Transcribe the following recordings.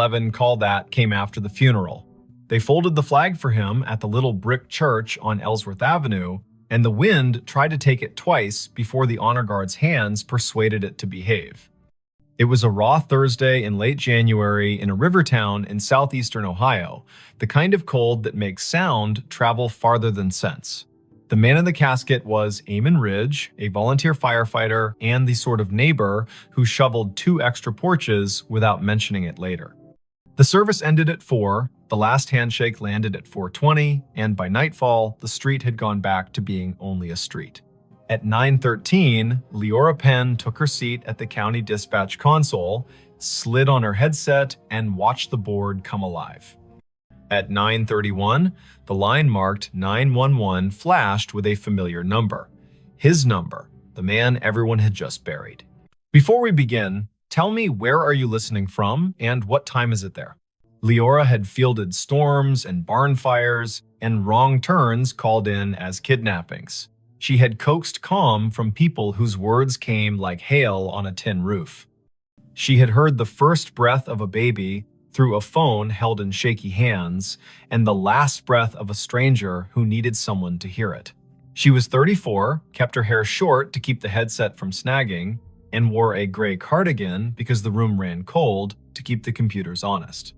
9/11 call that came after the funeral. They folded the flag for him at the little brick church on Ellsworth Avenue, and the wind tried to take it twice before the honor guard's hands persuaded it to behave. It was a raw Thursday in late January in a river town in southeastern Ohio, the kind of cold that makes sound travel farther than sense. The man in the casket was Eamon Ridge, a volunteer firefighter and the sort of neighbor who shoveled 2 extra porches without mentioning it later. The service ended at 4, the last handshake landed at 4:20, and by nightfall, the street had gone back to being only a street. At 9:13, Leora Penn took her seat at the county dispatch console, slid on her headset, and watched the board come alive. At 9:31, the line marked 911 flashed with a familiar number. His number, the man everyone had just buried. Before we begin, tell me, where are you listening from and what time is it there? Leora had fielded storms and barn fires, and wrong turns called in as kidnappings. She had coaxed calm from people whose words came like hail on a tin roof. She had heard the first breath of a baby through a phone held in shaky hands, and the last breath of a stranger who needed someone to hear it. She was 34, kept her hair short to keep the headset from snagging, and wore a gray cardigan because the room ran cold to keep the computers honest.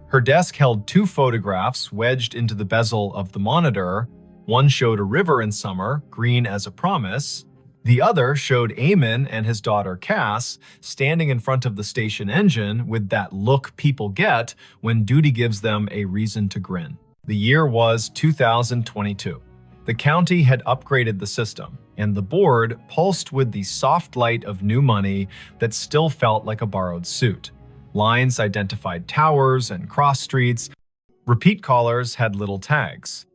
Her desk held 2 photographs wedged into the bezel of the monitor. One showed a river in summer, green as a promise. The other showed Eamon and his daughter Cass standing in front of the station engine with that look people get when duty gives them a reason to grin. The year was 2022. The county had upgraded the system, and the board pulsed with the soft light of new money that still felt like a borrowed suit. Lines identified towers and cross streets. Repeat callers had little tags.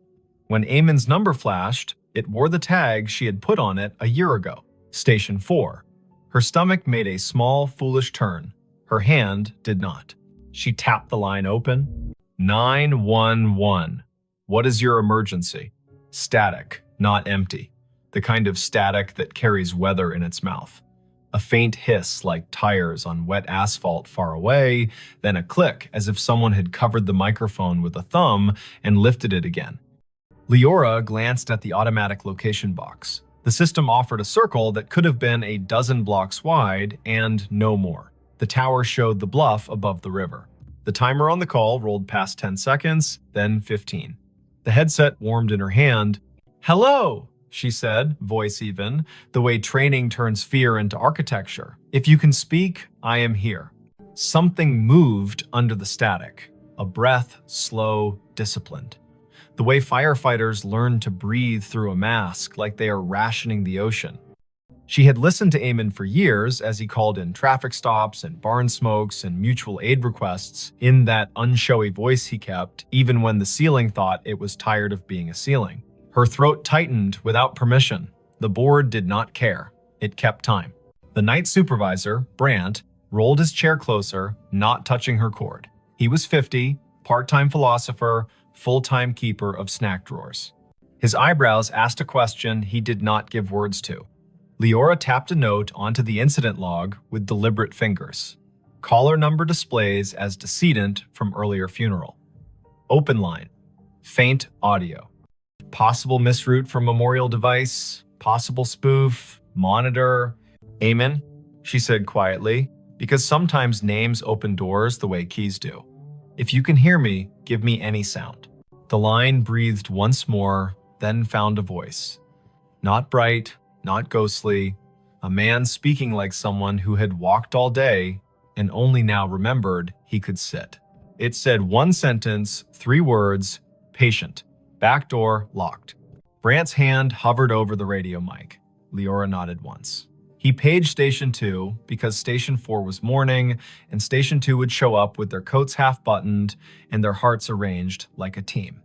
When Eamon's number flashed, it wore the tag she had put on it a year ago, Station 4. Her stomach made a small, foolish turn. Her hand did not. She tapped the line open. 911. What is your emergency? Static, not empty. The kind of static that carries weather in its mouth. A faint hiss like tires on wet asphalt far away, then a click as if someone had covered the microphone with a thumb and lifted it again. Leora glanced at the automatic location box. The system offered a circle that could have been a dozen blocks wide and no more. The tower showed the bluff above the river. The timer on the call rolled past 10 seconds, then 15. The headset warmed in her hand. "Hello," she said, voice even, the way training turns fear into architecture. "If you can speak, I am here." Something moved under the static. A breath, slow, disciplined. The way firefighters learn to breathe through a mask like they are rationing the ocean. She had listened to Eamon for years as he called in traffic stops and barn smokes and mutual aid requests in that unshowy voice he kept, even when the ceiling thought it was tired of being a ceiling. Her throat tightened without permission. The board did not care. It kept time. The night supervisor, Brandt, rolled his chair closer, not touching her cord. He was 50, part-time philosopher, full-time keeper of snack drawers. His eyebrows asked a question he did not give words to. Leora tapped a note onto the incident log with deliberate fingers. Caller number displays as decedent from earlier funeral. Open line. Faint audio. Possible misroute for memorial device. Possible spoof. Monitor. "Eamon," she said quietly, because sometimes names open doors the way keys do. "If you can hear me, give me any sound." The line breathed once more, then found a voice. Not bright, not ghostly, a man speaking like someone who had walked all day and only now remembered he could sit. It said one sentence, 3 words, patient, back door locked. Brandt's hand hovered over the radio mic. Leora nodded once. He paged Station 2 because Station 4 was morning, and Station 2 would show up with their coats half-buttoned and their hearts arranged like a team.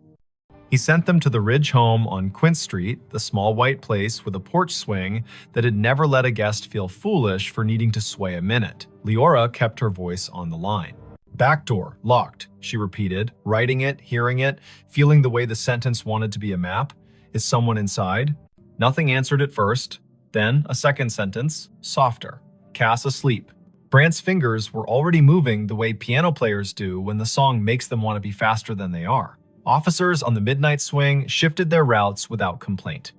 He sent them to the Ridge home on Quint Street, the small white place with a porch swing that had never let a guest feel foolish for needing to sway a minute. Leora kept her voice on the line. "Back door, locked," she repeated, writing it, hearing it, feeling the way the sentence wanted to be a map. "Is someone inside?" Nothing answered at first. Then a second sentence, softer. "Cass asleep." Brant's fingers were already moving the way piano players do when the song makes them want to be faster than they are. Officers on the midnight swing shifted their routes without complaint.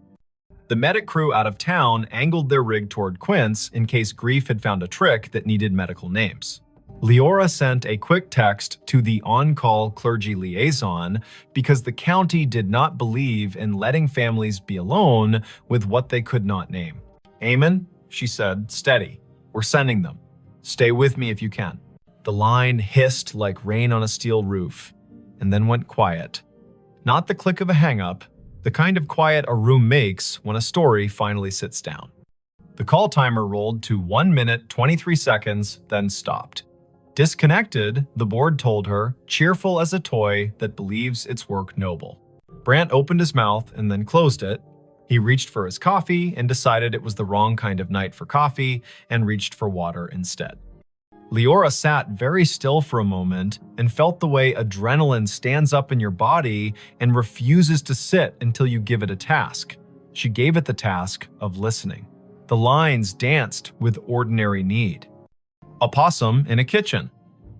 The medic crew out of town angled their rig toward Quince in case Grief had found a trick that needed medical names. Leora sent a quick text to the on-call clergy liaison because the county did not believe in letting families be alone with what they could not name. "Amen," she said, "steady. We're sending them. Stay with me if you can." The line hissed like rain on a steel roof, and then went quiet. Not the click of a hang-up, the kind of quiet a room makes when a story finally sits down. The call timer rolled to 1 minute 23 seconds, then stopped. Disconnected, the board told her, cheerful as a toy that believes its work noble. Brant opened his mouth and then closed it. He reached for his coffee and decided it was the wrong kind of night for coffee and reached for water instead. Leora sat very still for a moment and felt the way adrenaline stands up in your body and refuses to sit until you give it a task. She gave it the task of listening. The lines danced with ordinary need. A possum in a kitchen.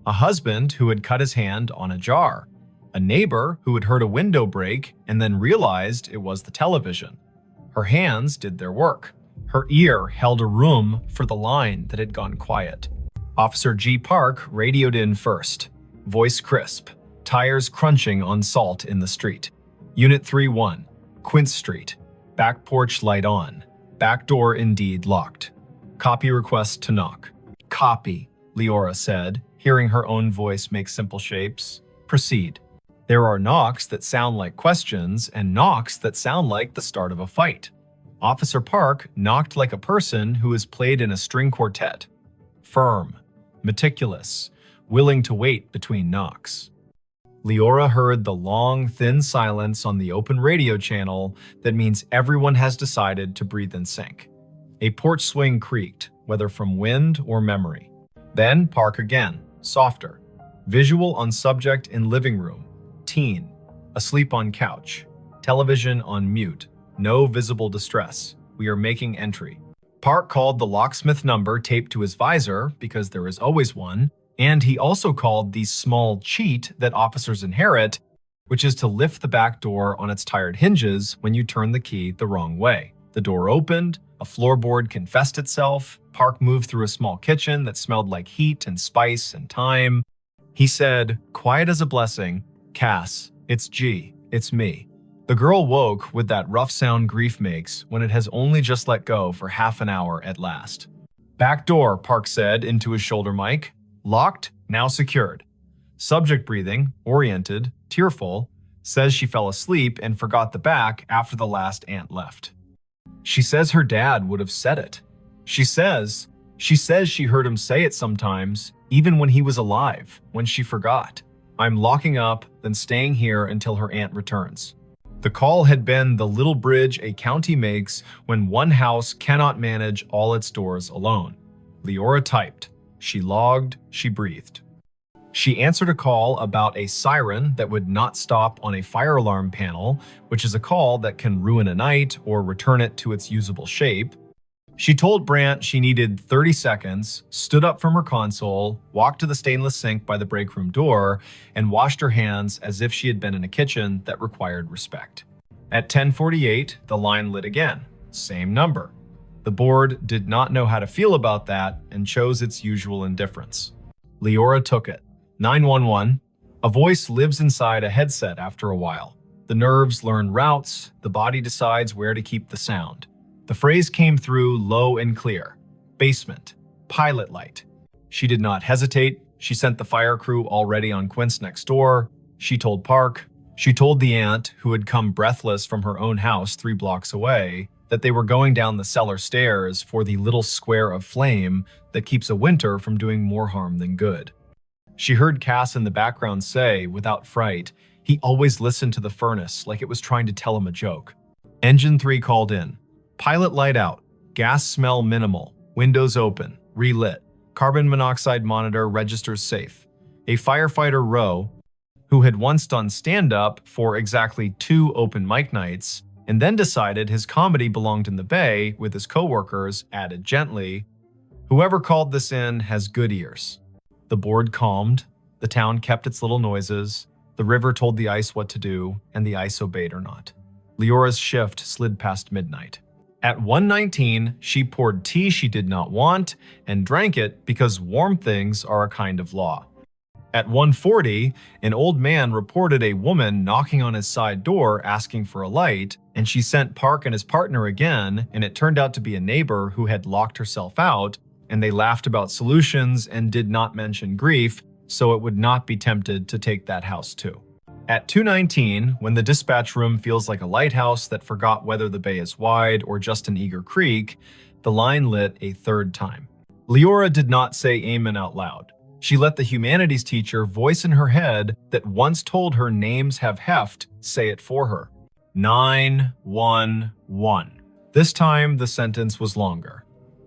A husband who had cut his hand on a jar. A neighbor who had heard a window break and then realized it was the television. Her hands did their work. Her ear held a room for the line that had gone quiet. Officer G. Park radioed in first. Voice crisp. Tires crunching on salt in the street. Unit 3-1. Quince Street. Back porch light on. Back door indeed locked. Copy request to knock. "Copy," Leora said, hearing her own voice make simple shapes. "Proceed." There are knocks that sound like questions and knocks that sound like the start of a fight. Officer Park knocked like a person who has played in a string quartet. Firm, meticulous, willing to wait between knocks. Leora heard the long, thin silence on the open radio channel that means everyone has decided to breathe in sync. A porch swing creaked, whether from wind or memory. Then Park again, softer. Visual on subject in living room. Teen. Asleep on couch. Television on mute. No visible distress. We are making entry. Park called the locksmith number taped to his visor, because there is always one, and he also called the small cheat that officers inherit, which is to lift the back door on its tired hinges when you turn the key the wrong way. The door opened, a floorboard confessed itself. Park moved through a small kitchen that smelled like heat and spice and thyme. He said, quiet as a blessing, "Cass, it's G, it's me." The girl woke with that rough sound grief makes when it has only just let go for half an hour at last. "Back door," Park said into his shoulder mic. "Locked, now secured." Subject breathing, oriented, tearful, says she fell asleep and forgot the back after the last aunt left. She says her dad would have said it. She says she heard him say it sometimes, even when he was alive, when she forgot. "I'm locking up, then staying here until her aunt returns." The call had been the little bridge a county makes when one house cannot manage all its doors alone. Leora typed. She logged, she breathed. She answered a call about a siren that would not stop on a fire alarm panel, which is a call that can ruin a night or return it to its usable shape. She told Brant she needed 30 seconds, stood up from her console, walked to the stainless sink by the break room door, and washed her hands as if she had been in a kitchen that required respect. At 10:48, the line lit again. Same number. The board did not know how to feel about that and chose its usual indifference. Leora took it. 911. A voice lives inside a headset after a while. The nerves learn routes, the body decides where to keep the sound. The phrase came through low and clear. Basement. Pilot light. She did not hesitate. She sent the fire crew already on Quince next door. She told Park. She told the aunt, who had come breathless from her own house 3 blocks away, that they were going down the cellar stairs for the little square of flame that keeps a winter from doing more harm than good. She heard Cass in the background say, without fright, he always listened to the furnace like it was trying to tell him a joke. Engine 3 called in. Pilot light out. Gas smell minimal. Windows open. Relit. Carbon monoxide monitor registers safe. A firefighter Rowe, who had once done stand-up for exactly 2 open mic nights, and then decided his comedy belonged in the bay with his coworkers, added gently, Whoever called this in has good ears. The board calmed, the town kept its little noises, the river told the ice what to do, and the ice obeyed or not. Leora's shift slid past midnight. At 1:19, she poured tea she did not want and drank it because warm things are a kind of law. At 1:40, an old man reported a woman knocking on his side door asking for a light, and she sent Park and his partner again, and it turned out to be a neighbor who had locked herself out, and they laughed about solutions and did not mention grief, so it would not be tempted to take that house too. At 2:19, when the dispatch room feels like a lighthouse that forgot whether the bay is wide or just an eager creek, the line lit a third time. Leora did not say amen out loud. She let the humanities teacher voice in her head that once told her names have heft say it for her. 911. This time, the sentence was longer.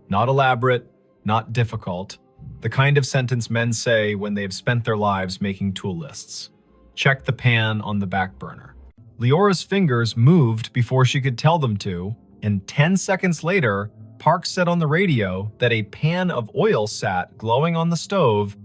Not elaborate, not difficult. The kind of sentence men say when they've spent their lives making tool lists. Check the pan on the back burner. Leora's fingers moved before she could tell them to, and 10 seconds later, Park said on the radio that a pan of oil sat glowing on the stove,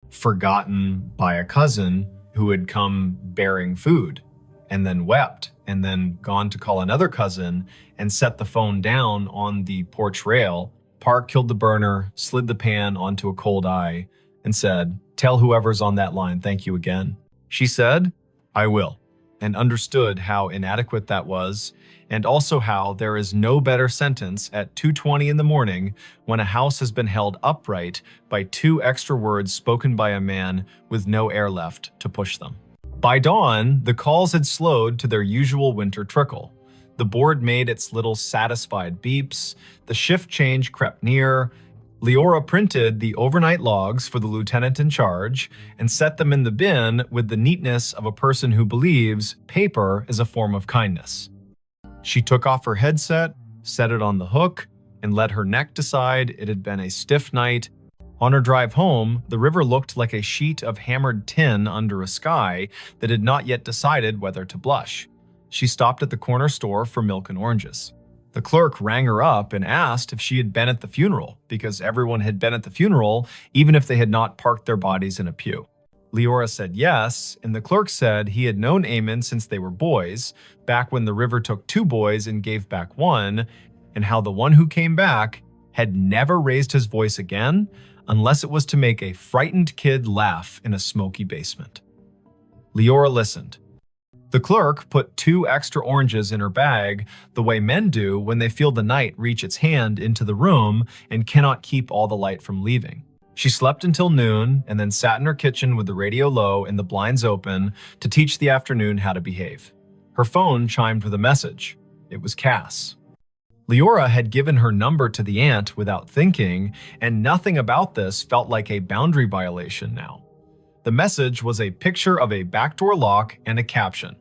forgotten by a cousin who had come bearing food, and then wept, and then gone to call another cousin and set the phone down on the porch rail. Park killed the burner, slid the pan onto a cold eye, and said, "Tell whoever's on that line thank you again." She said, "I will," and understood how inadequate that was, and also how there is no better sentence at 2:20 in the morning when a house has been held upright by 2 extra words spoken by a man with no air left to push them. By dawn, the calls had slowed to their usual winter trickle. The board made its little satisfied beeps, the shift change crept near. Leora printed the overnight logs for the lieutenant in charge and set them in the bin with the neatness of a person who believes paper is a form of kindness. She took off her headset, set it on the hook, and let her neck decide it had been a stiff night. On her drive home, the river looked like a sheet of hammered tin under a sky that had not yet decided whether to blush. She stopped at the corner store for milk and oranges. The clerk rang her up and asked if she had been at the funeral, because everyone had been at the funeral, even if they had not parked their bodies in a pew. Leora said yes, and the clerk said he had known Eamon since they were boys, back when the river took 2 boys and gave back 1, and how the one who came back had never raised his voice again, unless it was to make a frightened kid laugh in a smoky basement. Leora listened. The clerk put 2 extra oranges in her bag, the way men do when they feel the night reach its hand into the room and cannot keep all the light from leaving. She slept until noon and then sat in her kitchen with the radio low and the blinds open to teach the afternoon how to behave. Her phone chimed with a message. It was Cass. Leora had given her number to the aunt without thinking, and nothing about this felt like a boundary violation now. The message was a picture of a backdoor lock and a caption.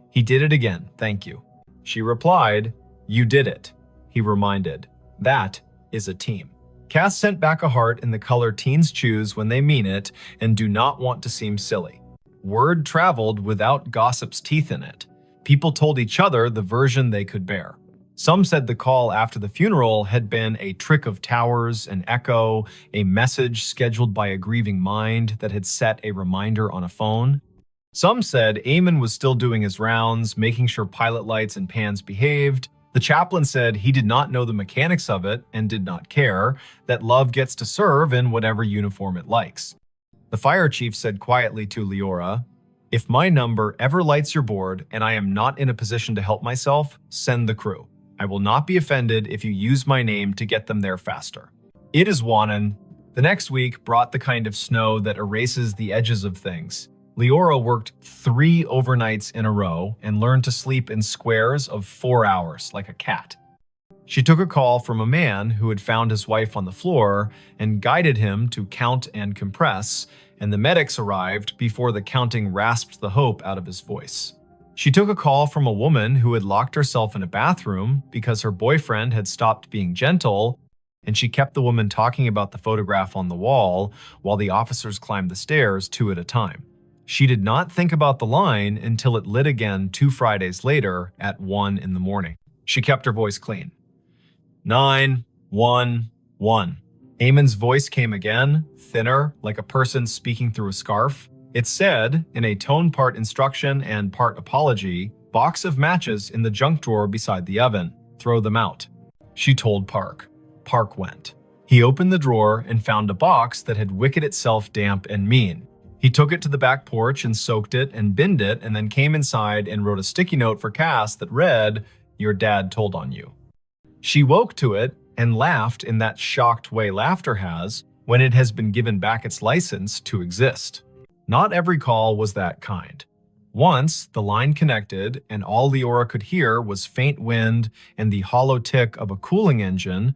"He did it again, thank you." She replied, "You did it." He reminded, "That is a team." Cass sent back a heart in the color teens choose when they mean it and do not want to seem silly. Word traveled without gossip's teeth in it. People told each other the version they could bear. Some said the call after the funeral had been a trick of towers, an echo, a message scheduled by a grieving mind that had set a reminder on a phone. Some said Eamon was still doing his rounds, making sure pilot lights and pans behaved. The chaplain said he did not know the mechanics of it and did not care, that love gets to serve in whatever uniform it likes. The fire chief said quietly to Leora, "If my number ever lights your board and I am not in a position to help myself, send the crew. I will not be offended if you use my name to get them there faster." It is Wannon. The next week brought the kind of snow that erases the edges of things. Leora worked 3 overnights in a row and learned to sleep in squares of 4 hours like a cat. She took a call from a man who had found his wife on the floor and guided him to count and compress, and the medics arrived before the counting rasped the hope out of his voice. She took a call from a woman who had locked herself in a bathroom because her boyfriend had stopped being gentle, and she kept the woman talking about the photograph on the wall while the officers climbed the stairs 2 at a time. She did not think about the line until it lit again 2 Fridays later at 1 in the morning. She kept her voice clean. 911. Eamon's voice came again, thinner, like a person speaking through a scarf. It said, in a tone part instruction and part apology, "Box of matches in the junk drawer beside the oven. Throw them out." She told Park. Park went. He opened the drawer and found a box that had wicked itself damp and mean. He took it to the back porch and soaked it and binned it, and then came inside and wrote a sticky note for Cass that read, "Your dad told on you." She woke to it and laughed in that shocked way laughter has when it has been given back its license to exist. Not every call was that kind. Once, the line connected, and all Leora could hear was faint wind and the hollow tick of a cooling engine,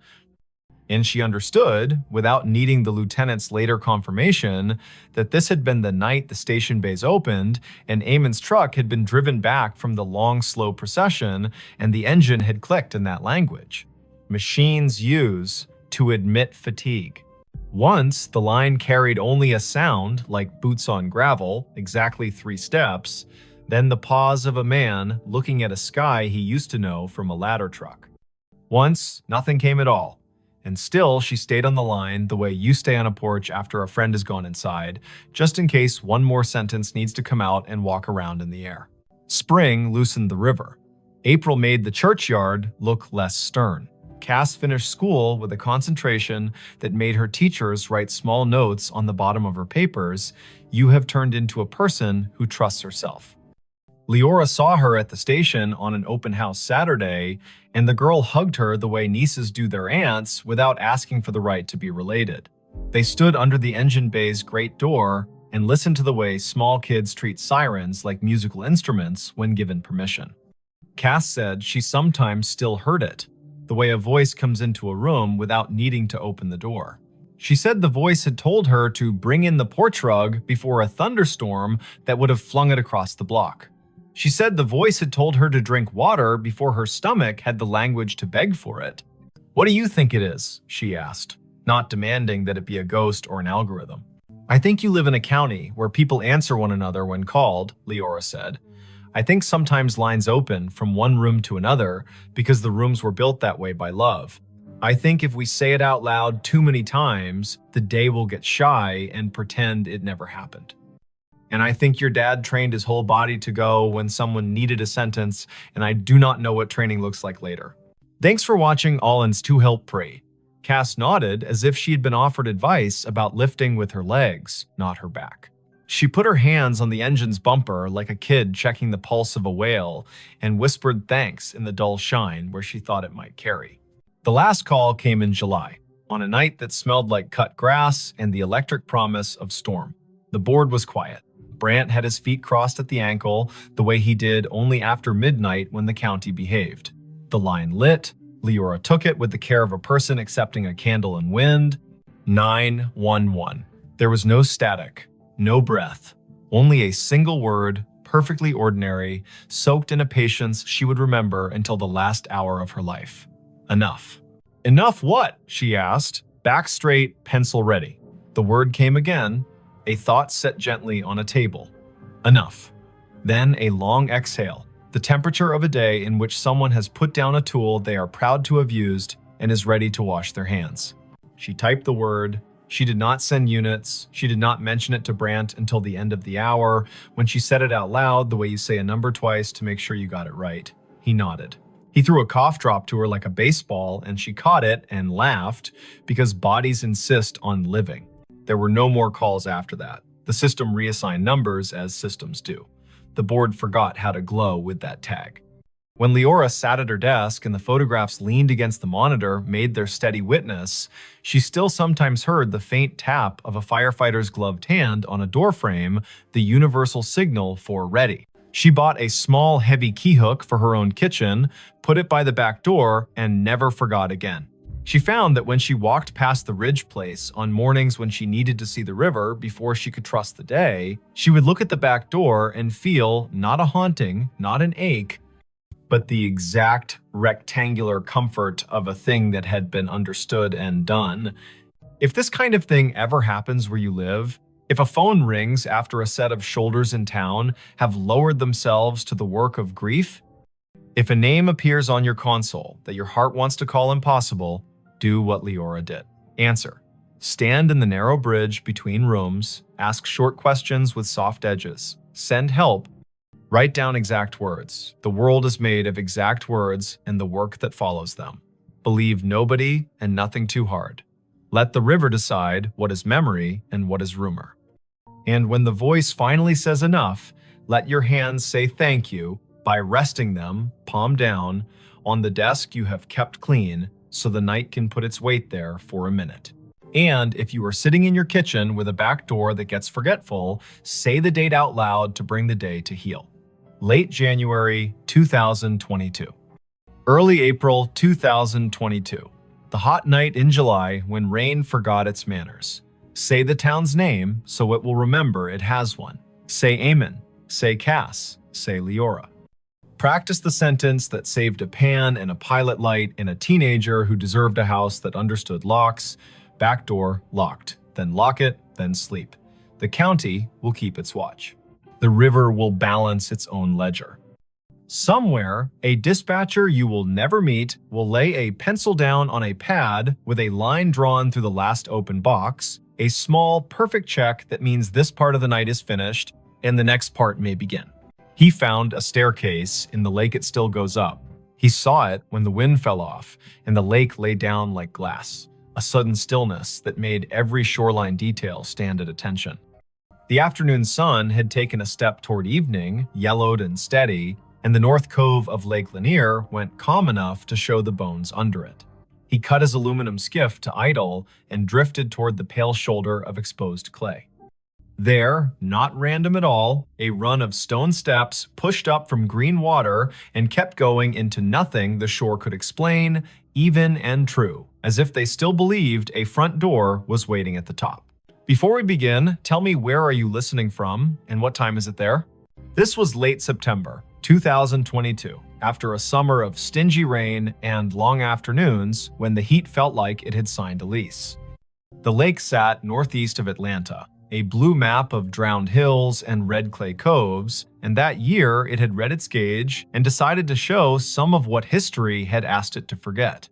and she understood, without needing the lieutenant's later confirmation, that this had been the night the station bays opened, and Eamon's truck had been driven back from the long, slow procession, and the engine had clicked in that language. Machines use to admit fatigue. Once, the line carried only a sound, like boots on gravel, exactly 3 steps, then the pause of a man looking at a sky he used to know from a ladder truck. Once, nothing came at all, and still she stayed on the line the way you stay on a porch after a friend has gone inside, just in case one more sentence needs to come out and walk around in the air. Spring loosened the river. April made the churchyard look less stern. Cass finished school with a concentration that made her teachers write small notes on the bottom of her papers. "You have turned into a person who trusts herself." Leora saw her at the station on an open house Saturday, and the girl hugged her the way nieces do their aunts without asking for the right to be related. They stood under the engine bay's great door and listened to the way small kids treat sirens like musical instruments when given permission. Cass said she sometimes still heard it, the way a voice comes into a room without needing to open the door. She said the voice had told her to bring in the porch rug before a thunderstorm that would have flung it across the block. She said the voice had told her to drink water before her stomach had the language to beg for it. "What do you think it is?" she asked, not demanding that it be a ghost or an algorithm. "I think you live in a county where people answer one another when called," Leora said. "I think sometimes lines open from one room to another because the rooms were built that way by love. I think if we say it out loud too many times, the day will get shy and pretend it never happened. And I think your dad trained his whole body to go when someone needed a sentence, and I do not know what training looks like later." Thanks for watching Allen's To Help Pray. Cass nodded as if she had been offered advice about lifting with her legs, not her back. She put her hands on the engine's bumper like a kid checking the pulse of a whale and whispered thanks in the dull shine where she thought it might carry. The last call came in July, on a night that smelled like cut grass and the electric promise of storm. The board was quiet. Brant had his feet crossed at the ankle, the way he did only after midnight when the county behaved. The line lit. Leora took it with the care of a person accepting a candle in wind. 911. There was no static, no breath, only a single word, perfectly ordinary, soaked in a patience she would remember until the last hour of her life. Enough. "Enough what?" she asked. Back straight, pencil ready. The word came again, a thought set gently on a table. Enough. Then a long exhale, the temperature of a day in which someone has put down a tool they are proud to have used and is ready to wash their hands. She typed the word. She did not send units. She did not mention it to Brant until the end of the hour, when she said it out loud the way you say a number twice to make sure you got it right. He nodded. He threw a cough drop to her like a baseball, and she caught it and laughed because bodies insist on living. There were no more calls after that. The system reassigned numbers as systems do. The board forgot how to glow with that tag. When Leora sat at her desk and the photographs leaned against the monitor made their steady witness, she still sometimes heard the faint tap of a firefighter's gloved hand on a doorframe, the universal signal for ready. She bought a small, heavy key hook for her own kitchen, put it by the back door, and never forgot again. She found that when she walked past the Ridge place on mornings when she needed to see the river before she could trust the day, she would look at the back door and feel not a haunting, not an ache, but the exact rectangular comfort of a thing that had been understood and done. If this kind of thing ever happens where you live, if a phone rings after a set of shoulders in town have lowered themselves to the work of grief, if a name appears on your console that your heart wants to call impossible, do what Leora did. Answer. Stand in the narrow bridge between rooms, ask short questions with soft edges, send help, write down exact words. The world is made of exact words and the work that follows them. Believe nobody and nothing too hard. Let the river decide what is memory and what is rumor. And when the voice finally says enough, let your hands say thank you by resting them, palm down, on the desk you have kept clean so the night can put its weight there for a minute. And if you are sitting in your kitchen with a back door that gets forgetful, say the date out loud to bring the day to heal. Late January 2022. Early April 2022. The hot night in July when rain forgot its manners. Say the town's name so it will remember it has one. Say Amen. Say Cass. Say Leora. Practice the sentence that saved a pan and a pilot light in a teenager who deserved a house that understood locks. Back door locked. Then lock it, then sleep. The county will keep its watch. The river will balance its own ledger. Somewhere, a dispatcher you will never meet will lay a pencil down on a pad with a line drawn through the last open box, a small, perfect check that means this part of the night is finished and the next part may begin. He found a staircase in the lake it still goes up. He saw it when the wind fell off and the lake lay down like glass, a sudden stillness that made every shoreline detail stand at attention. The afternoon sun had taken a step toward evening, yellowed and steady, and the north cove of Lake Lanier went calm enough to show the bones under it. He cut his aluminum skiff to idle and drifted toward the pale shoulder of exposed clay. There, not random at all, a run of stone steps pushed up from green water and kept going into nothing the shore could explain, even and true, as if they still believed a front door was waiting at the top. Before we begin, tell me where are you listening from and what time is it there? This was late September 2022, after a summer of stingy rain and long afternoons when the heat felt like it had signed a lease. The lake sat northeast of Atlanta, a blue map of drowned hills and red clay coves, and that year it had read its gauge and decided to show some of what history had asked it to forget.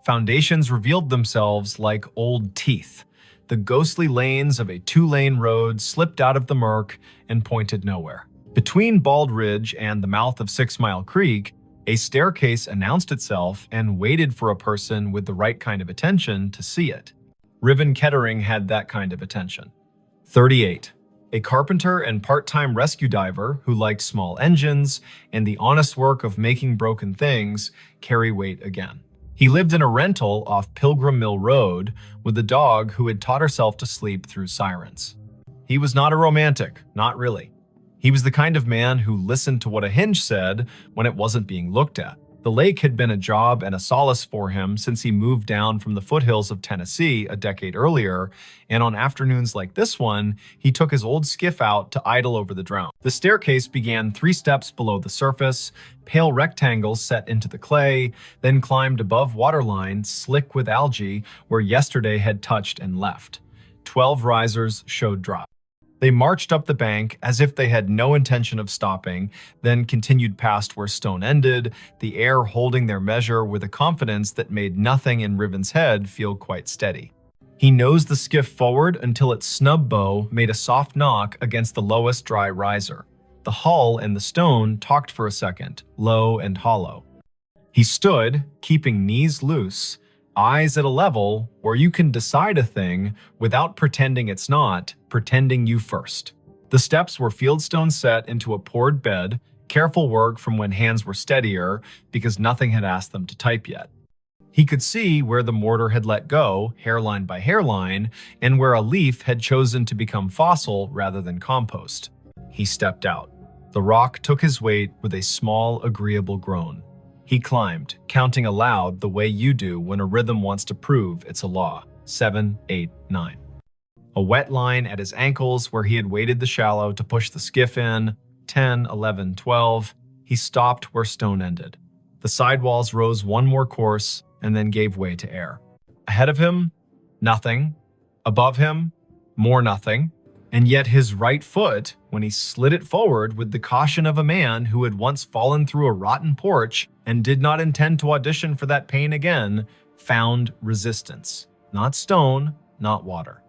Foundations revealed themselves like old teeth. The ghostly lanes of a two-lane road slipped out of the murk and pointed nowhere. Between Bald Ridge and the mouth of 6 Mile Creek, a staircase announced itself and waited for a person with the right kind of attention to see it. Riven Kettering had that kind of attention. 38. A carpenter and part-time rescue diver who liked small engines and the honest work of making broken things carry weight again. He lived in a rental off Pilgrim Mill Road with a dog who had taught herself to sleep through sirens. He was not a romantic, not really. He was the kind of man who listened to what a hinge said when it wasn't being looked at. The lake had been a job and a solace for him since he moved down from the foothills of Tennessee a decade earlier, and on afternoons like this one, he took his old skiff out to idle over the drown. The staircase began 3 steps below the surface, pale rectangles set into the clay, then climbed above waterline, slick with algae, where yesterday had touched and left. 12 risers showed drop. They marched up the bank as if they had no intention of stopping, then continued past where stone ended, the air holding their measure with a confidence that made nothing in Riven's head feel quite steady. He nosed the skiff forward until its snub bow made a soft knock against the lowest dry riser. The hull and the stone talked for a second, low and hollow. He stood, keeping knees loose, eyes at a level where you can decide a thing without pretending it's not, pretending you first. The steps were fieldstone set into a poured bed, careful work from when hands were steadier because nothing had asked them to type yet. He could see where the mortar had let go, hairline by hairline, and where a leaf had chosen to become fossil rather than compost. He stepped out. The rock took his weight with a small, agreeable groan. He climbed, counting aloud the way you do when a rhythm wants to prove it's a law. 7, 8, 9. A wet line at his ankles where he had waded the shallow to push the skiff in. 10, 11, 12. He stopped where stone ended. The sidewalls rose one more course and then gave way to air. Ahead of him, nothing. Above him, more nothing. And yet his right foot, when he slid it forward with the caution of a man who had once fallen through a rotten porch and did not intend to audition for that pain again, found resistance. Not stone, not water.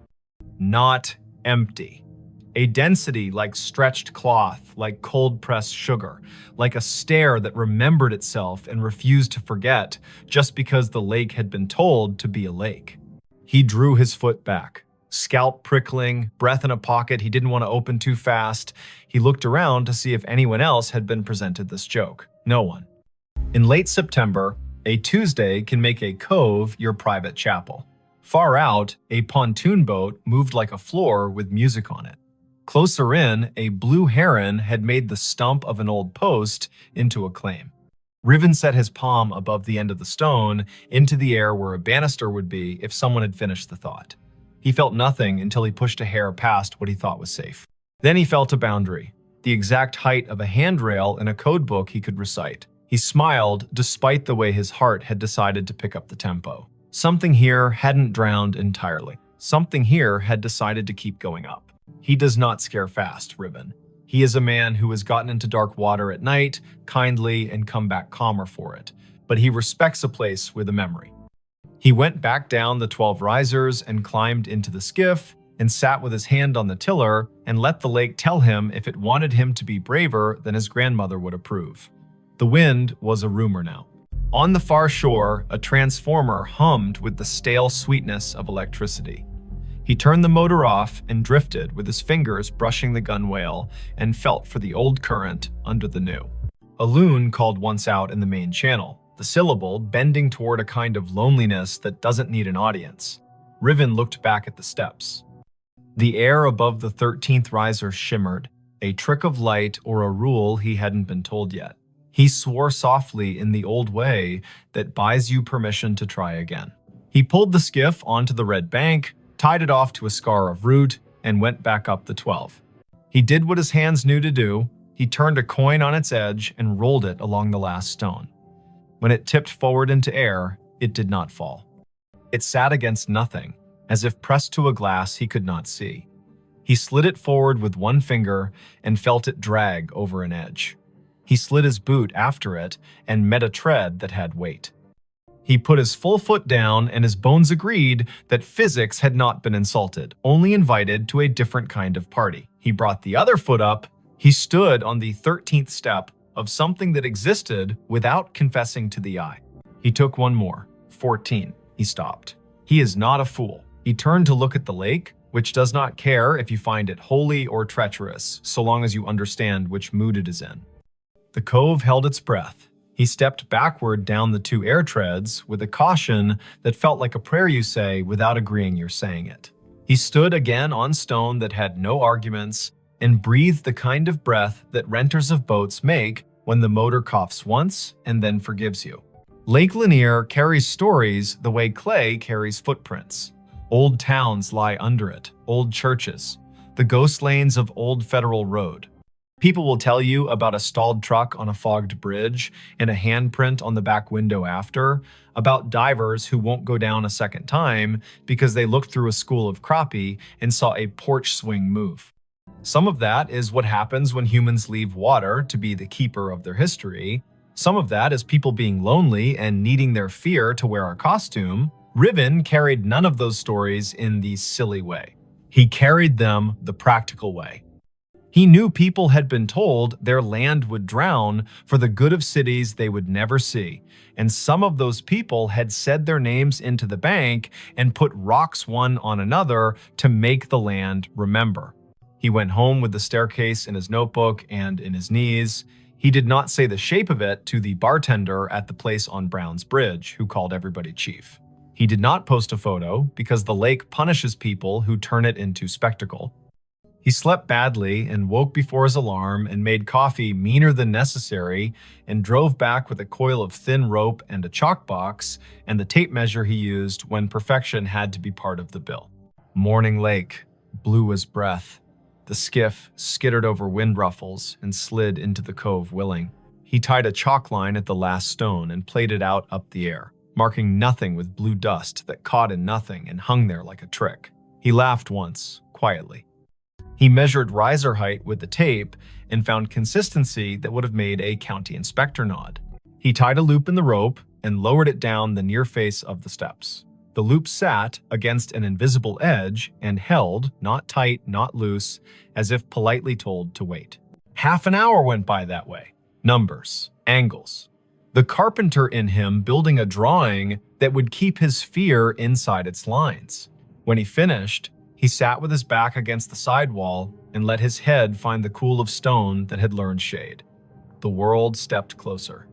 Not empty. A density like stretched cloth, like cold-pressed sugar, like a stare that remembered itself and refused to forget just because the lake had been told to be a lake. He drew his foot back, scalp prickling, breath in a pocket he didn't want to open too fast. He looked around to see if anyone else had been presented this joke. No one. In late September, a Tuesday can make a cove your private chapel. Far out, a pontoon boat moved like a floor with music on it. Closer in, a blue heron had made the stump of an old post into a claim. Riven set his palm above the end of the stone into the air where a banister would be if someone had finished the thought. He felt nothing until he pushed a hair past what he thought was safe. Then he felt a boundary, the exact height of a handrail in a code book he could recite. He smiled despite the way his heart had decided to pick up the tempo. Something here hadn't drowned entirely. Something here had decided to keep going up. He does not scare fast, Riven. He is a man who has gotten into dark water at night, kindly, and come back calmer for it. But he respects a place with a memory. He went back down the 12 risers and climbed into the skiff and sat with his hand on the tiller and let the lake tell him if it wanted him to be braver than his grandmother would approve. The wind was a rumor now. On the far shore, a transformer hummed with the stale sweetness of electricity. He turned the motor off and drifted with his fingers brushing the gunwale and felt for the old current under the new. A loon called once out in the main channel, the syllable bending toward a kind of loneliness that doesn't need an audience. Riven looked back at the steps. The air above the 13th riser shimmered, a trick of light or a rule he hadn't been told yet. He swore softly in the old way that buys you permission to try again. He pulled the skiff onto the red bank, tied it off to a scar of root, and went back up the 12. He did what his hands knew to do. He turned a coin on its edge and rolled it along the last stone. When it tipped forward into air, it did not fall. It sat against nothing, as if pressed to a glass he could not see. He slid it forward with one finger and felt it drag over an edge. He slid his boot after it and met a tread that had weight. He put his full foot down and his bones agreed that physics had not been insulted, only invited to a different kind of party. He brought the other foot up. He stood on the 13th step of something that existed without confessing to the eye. He took one more. 14. He stopped. He is not a fool. He turned to look at the lake, which does not care if you find it holy or treacherous, so long as you understand which mood it is in. The cove held its breath. He stepped backward down the 2 air treads with a caution that felt like a prayer you say without agreeing you're saying it. He stood again on stone that had no arguments and breathed the kind of breath that renters of boats make when the motor coughs once and then forgives you. Lake Lanier carries stories the way clay carries footprints. Old towns lie under it, old churches, the ghost lanes of Old Federal Road. People will tell you about a stalled truck on a fogged bridge and a handprint on the back window after, about divers who won't go down a second time because they looked through a school of crappie and saw a porch swing move. Some of that is what happens when humans leave water to be the keeper of their history. Some of that is people being lonely and needing their fear to wear a costume. Riven carried none of those stories in the silly way. He carried them the practical way. He knew people had been told their land would drown for the good of cities they would never see, and some of those people had said their names into the bank and put rocks one on another to make the land remember. He went home with the staircase in his notebook and in his knees. He did not say the shape of it to the bartender at the place on Brown's Bridge, who called everybody chief. He did not post a photo because the lake punishes people who turn it into spectacle. He slept badly and woke before his alarm and made coffee meaner than necessary and drove back with a coil of thin rope and a chalk box and the tape measure he used when perfection had to be part of the bill. Morning Lake, blue as breath. The skiff skittered over wind ruffles and slid into the cove willing. He tied a chalk line at the last stone and played it out up the air, marking nothing with blue dust that caught in nothing and hung there like a trick. He laughed once, quietly. He measured riser height with the tape and found consistency that would have made a county inspector nod. He tied a loop in the rope and lowered it down the near face of the steps. The loop sat against an invisible edge and held, not tight, not loose, as if politely told to wait. Half an hour went by that way. Numbers, angles. The carpenter in him building a drawing that would keep his fear inside its lines. When he finished, he sat with his back against the sidewall and let his head find the cool of stone that had learned shade. The world stepped closer.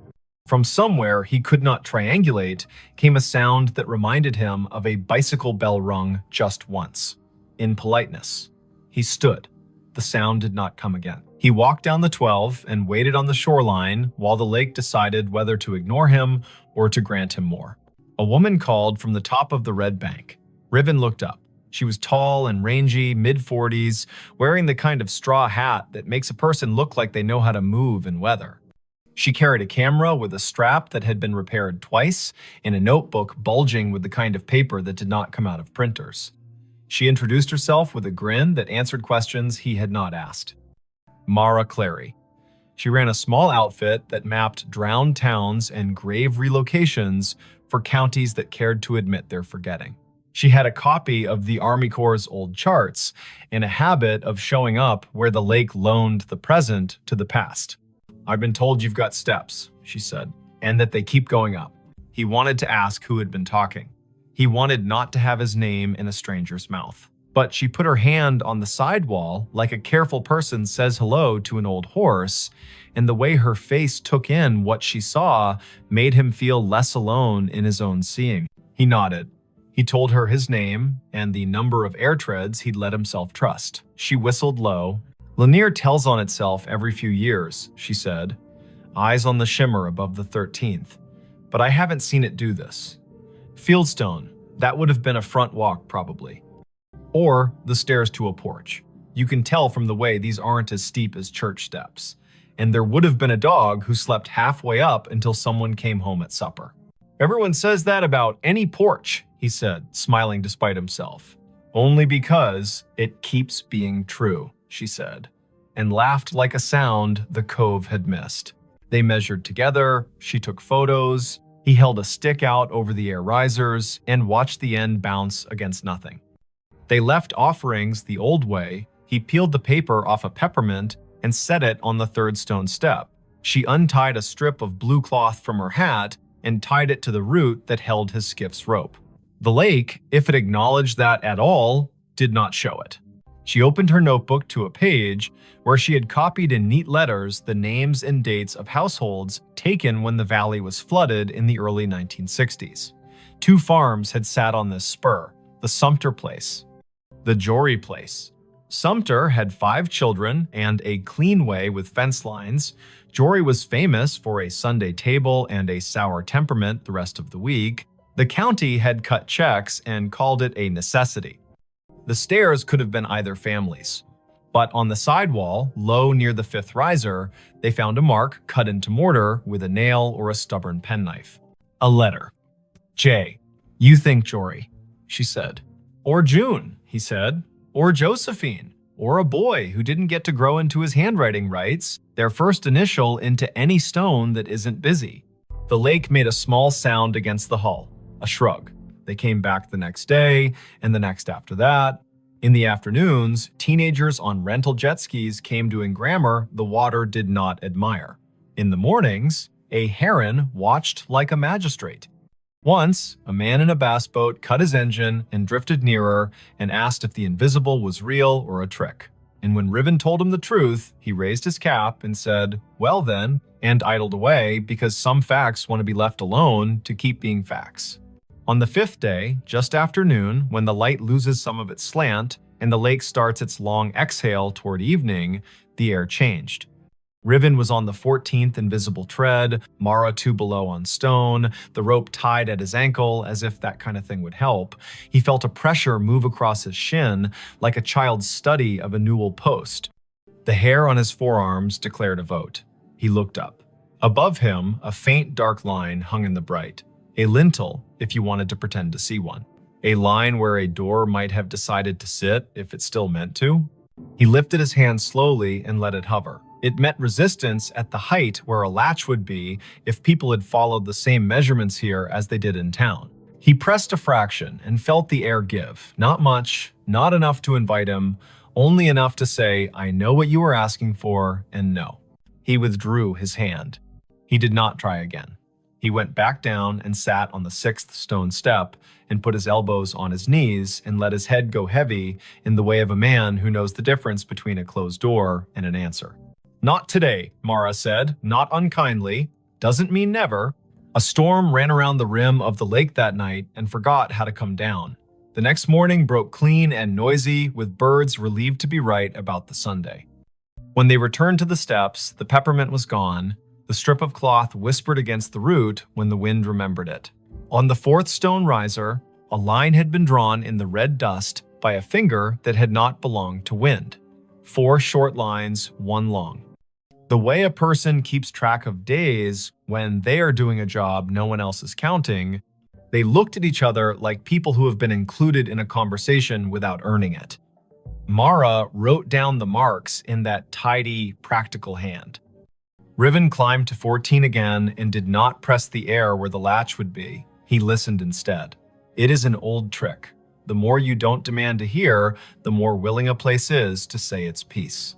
From somewhere he could not triangulate came a sound that reminded him of a bicycle bell rung just once. In politeness, he stood. The sound did not come again. He walked down the 12 and waited on the shoreline while the lake decided whether to ignore him or to grant him more. A woman called from the top of the red bank. Riven looked up. She was tall and rangy, mid-40s, wearing the kind of straw hat that makes a person look like they know how to move in weather. She carried a camera with a strap that had been repaired twice and a notebook bulging with the kind of paper that did not come out of printers. She introduced herself with a grin that answered questions he had not asked. Mara Clary. She ran a small outfit that mapped drowned towns and grave relocations for counties that cared to admit their forgetting. She had a copy of the Army Corps' old charts and a habit of showing up where the lake loaned the present to the past. "I've been told you've got steps," she said, "and that they keep going up." He wanted to ask who had been talking. He wanted not to have his name in a stranger's mouth. But she put her hand on the sidewall like a careful person says hello to an old horse, and the way her face took in what she saw made him feel less alone in his own seeing. He nodded. He told her his name and the number of air treads he'd let himself trust. She whistled low. "Lanier tells on itself every few years," she said, eyes on the shimmer above the 13th. "But I haven't seen it do this. Fieldstone, that would have been a front walk probably. Or the stairs to a porch. You can tell from the way these aren't as steep as church steps. And there would have been a dog who slept halfway up until someone came home at supper." "Everyone says that about any porch," he said, smiling despite himself. "Only because it keeps being true," she said, and laughed like a sound the cove had missed. They measured together, she took photos, he held a stick out over the air risers and watched the end bounce against nothing. They left offerings the old way. He peeled the paper off a peppermint and set it on the third stone step. She untied a strip of blue cloth from her hat and tied it to the root that held his skiff's rope. The lake, if it acknowledged that at all, did not show it. She opened her notebook to a page where she had copied in neat letters the names and dates of households taken when the valley was flooded in the early 1960s. 2 farms had sat on this spur, the Sumter place, the Jory place. Sumter had 5 children and a clean way with fence lines. Jory was famous for a Sunday table and a sour temperament the rest of the week. The county had cut checks and called it a necessity. The stairs could have been either family's. But on the sidewall, low near the 5th riser, they found a mark cut into mortar with a nail or a stubborn penknife. A letter. "Jay, you think Jory," she said. "Or June," he said. "Or Josephine. Or a boy who didn't get to grow into his handwriting rights, their first initial into any stone that isn't busy." The lake made a small sound against the hull, a shrug. They came back the next day, and the next after that. In the afternoons, teenagers on rental jet skis came doing grammar the water did not admire. In the mornings, a heron watched like a magistrate. Once, a man in a bass boat cut his engine and drifted nearer and asked if the invisible was real or a trick. And when Riven told him the truth, he raised his cap and said, "Well then," and idled away because some facts want to be left alone to keep being facts. On the 5th day, just after noon, when the light loses some of its slant and the lake starts its long exhale toward evening, the air changed. Riven was on the 14th invisible tread, Mara 2 below on stone, the rope tied at his ankle as if that kind of thing would help. He felt a pressure move across his shin like a child's study of a newel post. The hair on his forearms declared a vote. He looked up. Above him, a faint dark line hung in the bright. A lintel, if you wanted to pretend to see one. A line where a door might have decided to sit if it still meant to. He lifted his hand slowly and let it hover. It met resistance at the height where a latch would be if people had followed the same measurements here as they did in town. He pressed a fraction and felt the air give. Not much, not enough to invite him, only enough to say, "I know what you were asking for," and no. He withdrew his hand. He did not try again. He went back down and sat on the 6th stone step and put his elbows on his knees and let his head go heavy in the way of a man who knows the difference between a closed door and an answer. "Not today," Mara said, not unkindly. "Doesn't mean never." A storm ran around the rim of the lake that night and forgot how to come down. The next morning broke clean and noisy, with birds relieved to be right about the Sunday. When they returned to the steps, the peppermint was gone. The strip of cloth whispered against the root when the wind remembered it. On the 4th stone riser, a line had been drawn in the red dust by a finger that had not belonged to wind. 4 short lines, 1 long. The way a person keeps track of days when they are doing a job no one else is counting, they looked at each other like people who have been included in a conversation without earning it. Mara wrote down the marks in that tidy, practical hand. Riven climbed to 14 again and did not press the air where the latch would be. He listened instead. It is an old trick. The more you don't demand to hear, the more willing a place is to say its piece.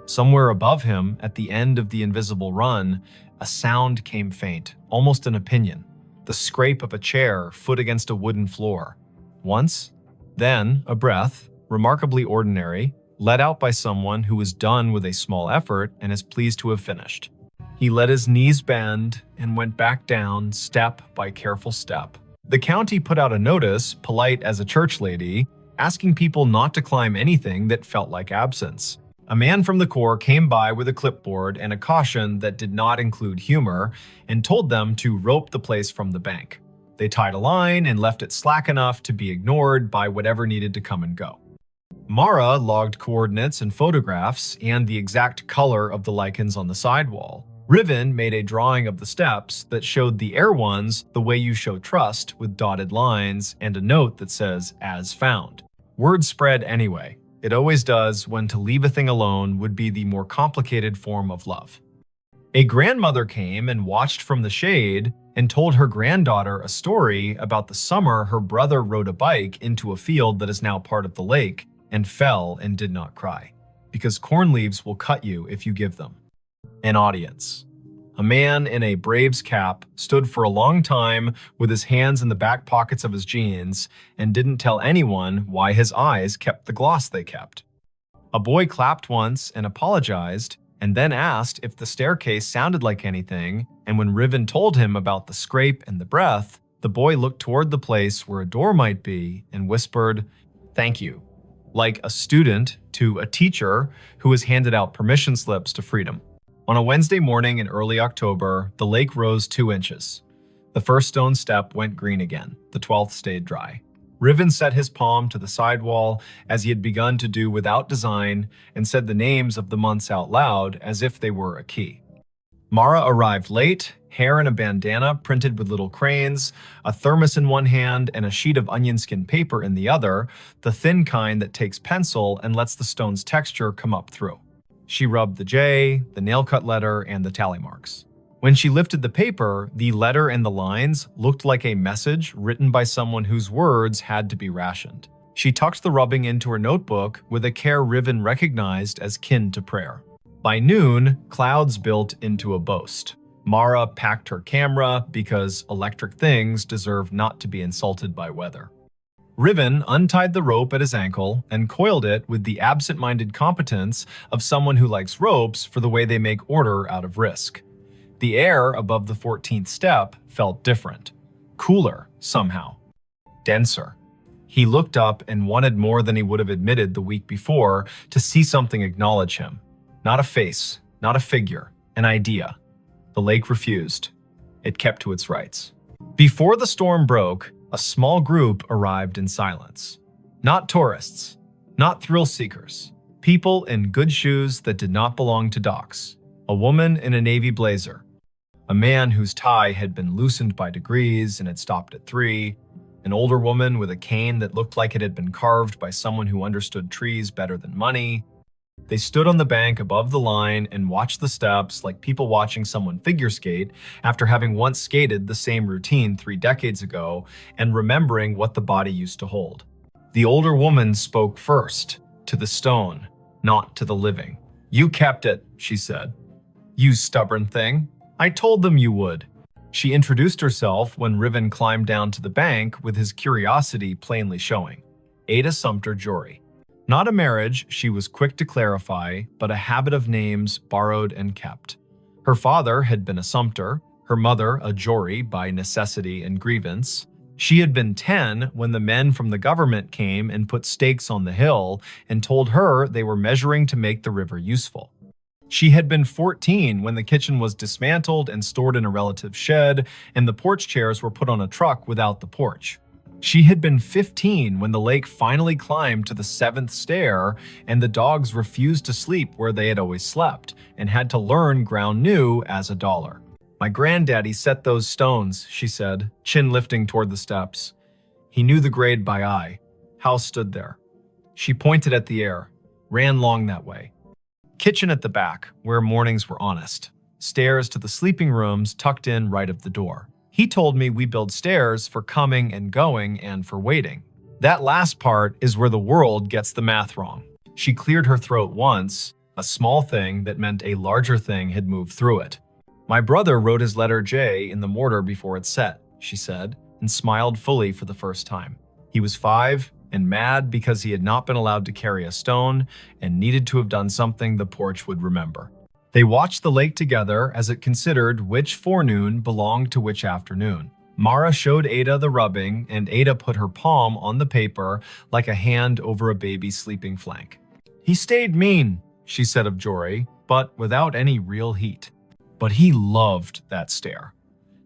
Somewhere above him, at the end of the invisible run, a sound came faint, almost an opinion. The scrape of a chair, foot against a wooden floor. Once, then a breath, remarkably ordinary, let out by someone who was done with a small effort and is pleased to have finished. He let his knees bend and went back down step by careful step. The county put out a notice, polite as a church lady, asking people not to climb anything that felt like absence. A man from the Corps came by with a clipboard and a caution that did not include humor and told them to rope the place from the bank. They tied a line and left it slack enough to be ignored by whatever needed to come and go. Mara logged coordinates and photographs and the exact color of the lichens on the sidewall. Riven made a drawing of the steps that showed the air ones the way you show trust, with dotted lines and a note that says, "As found." Word spread anyway. It always does when to leave a thing alone would be the more complicated form of love. A grandmother came and watched from the shade and told her granddaughter a story about the summer her brother rode a bike into a field that is now part of the lake and fell and did not cry, because corn leaves will cut you if you give them. An audience. A man in a Braves cap stood for a long time with his hands in the back pockets of his jeans and didn't tell anyone why his eyes kept the gloss they kept. A boy clapped once and apologized, and then asked if the staircase sounded like anything, and when Riven told him about the scrape and the breath, the boy looked toward the place where a door might be and whispered, "Thank you," like a student to a teacher who has handed out permission slips to freedom. On a Wednesday morning in early October, the lake rose 2 inches. The first stone step went green again. The 12th stayed dry. Riven set his palm to the sidewall as he had begun to do without design and said the names of the months out loud as if they were a key. Mara arrived late, hair in a bandana printed with little cranes, a thermos in one hand and a sheet of onion skin paper in the other, the thin kind that takes pencil and lets the stone's texture come up through. She rubbed the J, the nail-cut letter, and the tally marks. When she lifted the paper, the letter and the lines looked like a message written by someone whose words had to be rationed. She tucked the rubbing into her notebook with a care Riven recognized as kin to prayer. By noon, clouds built into a boast. Mara packed her camera because electric things deserve not to be insulted by weather. Riven untied the rope at his ankle and coiled it with the absent-minded competence of someone who likes ropes for the way they make order out of risk. The air above the 14th step felt different. Cooler, somehow. Denser. He looked up and wanted more than he would have admitted the week before to see something acknowledge him. Not a face, not a figure, an idea. The lake refused. It kept to its rights. Before the storm broke, a small group arrived in silence. Not tourists, not thrill seekers. People in good shoes that did not belong to docks. A woman in a navy blazer. A man whose tie had been loosened by degrees and had stopped at 3. An older woman with a cane that looked like it had been carved by someone who understood trees better than money. They stood on the bank above the line and watched the steps like people watching someone figure skate after having once skated the same routine 3 decades ago and remembering what the body used to hold. The older woman spoke first, to the stone, not to the living. "You kept it," she said. "You stubborn thing. I told them you would." She introduced herself when Riven climbed down to the bank with his curiosity plainly showing. Ada Sumter Jory. Not a marriage, she was quick to clarify, but a habit of names borrowed and kept. Her father had been a Sumter, her mother a Jory by necessity and grievance. She had been 10 when the men from the government came and put stakes on the hill and told her they were measuring to make the river useful. She had been 14 when the kitchen was dismantled and stored in a relative's shed, and the porch chairs were put on a truck without the porch. She had been 15 when the lake finally climbed to the 7th stair and the dogs refused to sleep where they had always slept and had to learn ground new as a dollar. "My granddaddy set those stones," she said, chin lifting toward the steps. He knew the grade by eye. House stood there. She pointed at the air, ran long that way. Kitchen at the back, where mornings were honest. Stairs to the sleeping rooms tucked in right of the door. He told me we build stairs for coming and going and for waiting. That last part is where the world gets the math wrong. She cleared her throat once, a small thing that meant a larger thing had moved through it. "My brother wrote his letter J in the mortar before it set," she said, and smiled fully for the first time. He was 5 and mad because he had not been allowed to carry a stone and needed to have done something the porch would remember. They watched the lake together as it considered which forenoon belonged to which afternoon. Mara showed Ada the rubbing, and Ada put her palm on the paper like a hand over a baby's sleeping flank. "He stayed mean," she said of Jory, but without any real heat. But he loved that stair.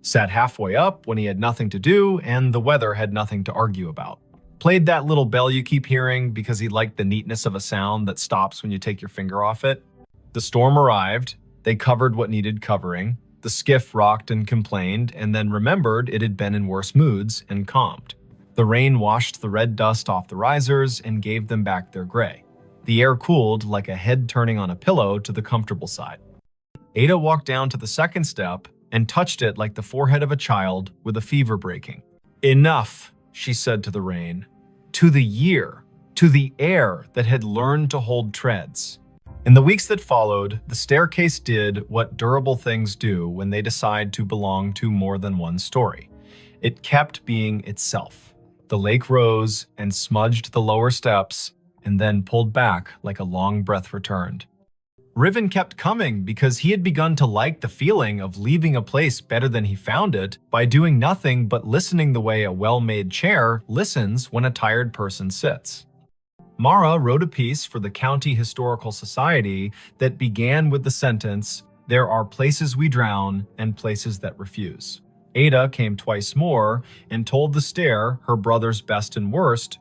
Sat halfway up when he had nothing to do and the weather had nothing to argue about. Played that little bell you keep hearing because he liked the neatness of a sound that stops when you take your finger off it. The storm arrived, they covered what needed covering, the skiff rocked and complained, and then remembered it had been in worse moods and calmed. The rain washed the red dust off the risers and gave them back their gray. The air cooled like a head turning on a pillow to the comfortable side. Ada walked down to the second step and touched it like the forehead of a child with a fever breaking. "Enough," she said to the rain, to the year, to the air that had learned to hold treads. In the weeks that followed, the staircase did what durable things do when they decide to belong to more than one story. It kept being itself. The lake rose and smudged the lower steps and then pulled back like a long breath returned. Riven kept coming because he had begun to like the feeling of leaving a place better than he found it by doing nothing but listening the way a well-made chair listens when a tired person sits. Mara wrote a piece for the County Historical Society that began with the sentence, "There are places we drown and places that refuse." Ada came twice more and told the stair her brother's best and worst.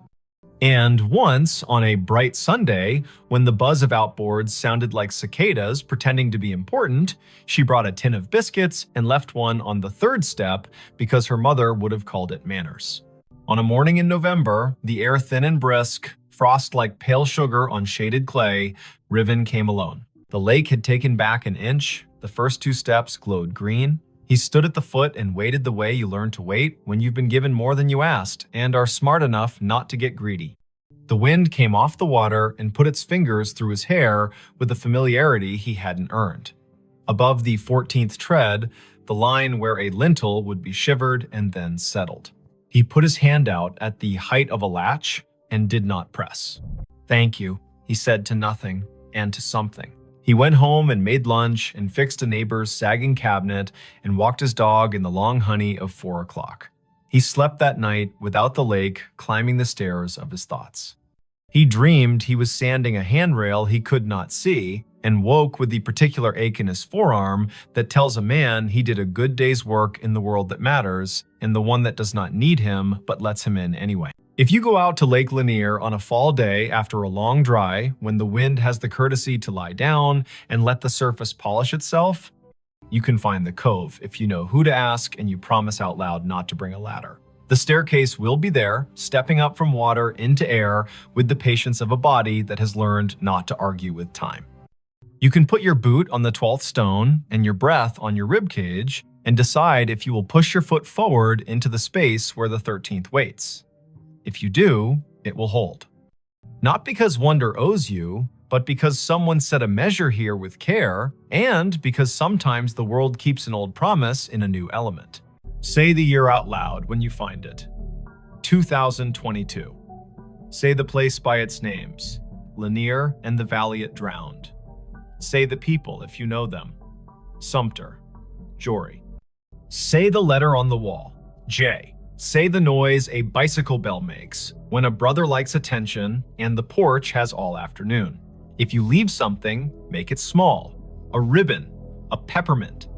And once, on a bright Sunday, when the buzz of outboards sounded like cicadas pretending to be important, she brought a tin of biscuits and left one on the 3rd step because her mother would have called it manners. On a morning in November, the air thin and brisk, frost like pale sugar on shaded clay, Riven came alone. The lake had taken back an inch, the first 2 steps glowed green. He stood at the foot and waited the way you learn to wait when you've been given more than you asked and are smart enough not to get greedy. The wind came off the water and put its fingers through his hair with a familiarity he hadn't earned. Above the 14th tread, the line where a lintel would be shivered and then settled. He put his hand out at the height of a latch and did not press. "Thank you," he said to nothing and to something. He went home and made lunch and fixed a neighbor's sagging cabinet and walked his dog in the long honey of 4 o'clock. He slept that night without the lake climbing the stairs of his thoughts. He dreamed he was sanding a handrail he could not see and woke with the particular ache in his forearm that tells a man he did a good day's work in the world that matters and the one that does not need him but lets him in anyway. If you go out to Lake Lanier on a fall day after a long dry, when the wind has the courtesy to lie down and let the surface polish itself, you can find the cove if you know who to ask and you promise out loud not to bring a ladder. The staircase will be there, stepping up from water into air with the patience of a body that has learned not to argue with time. You can put your boot on the 12th stone and your breath on your rib cage and decide if you will push your foot forward into the space where the 13th waits. If you do, it will hold. Not because wonder owes you, but because someone set a measure here with care, and because sometimes the world keeps an old promise in a new element. Say the year out loud when you find it. 2022. Say the place by its names, Lanier and the valley it drowned. Say the people if you know them. Sumter, Jory. Say the letter on the wall, J. Say the noise a bicycle bell makes when a brother likes attention and the porch has all afternoon. If you leave something, make it small. A ribbon, a peppermint.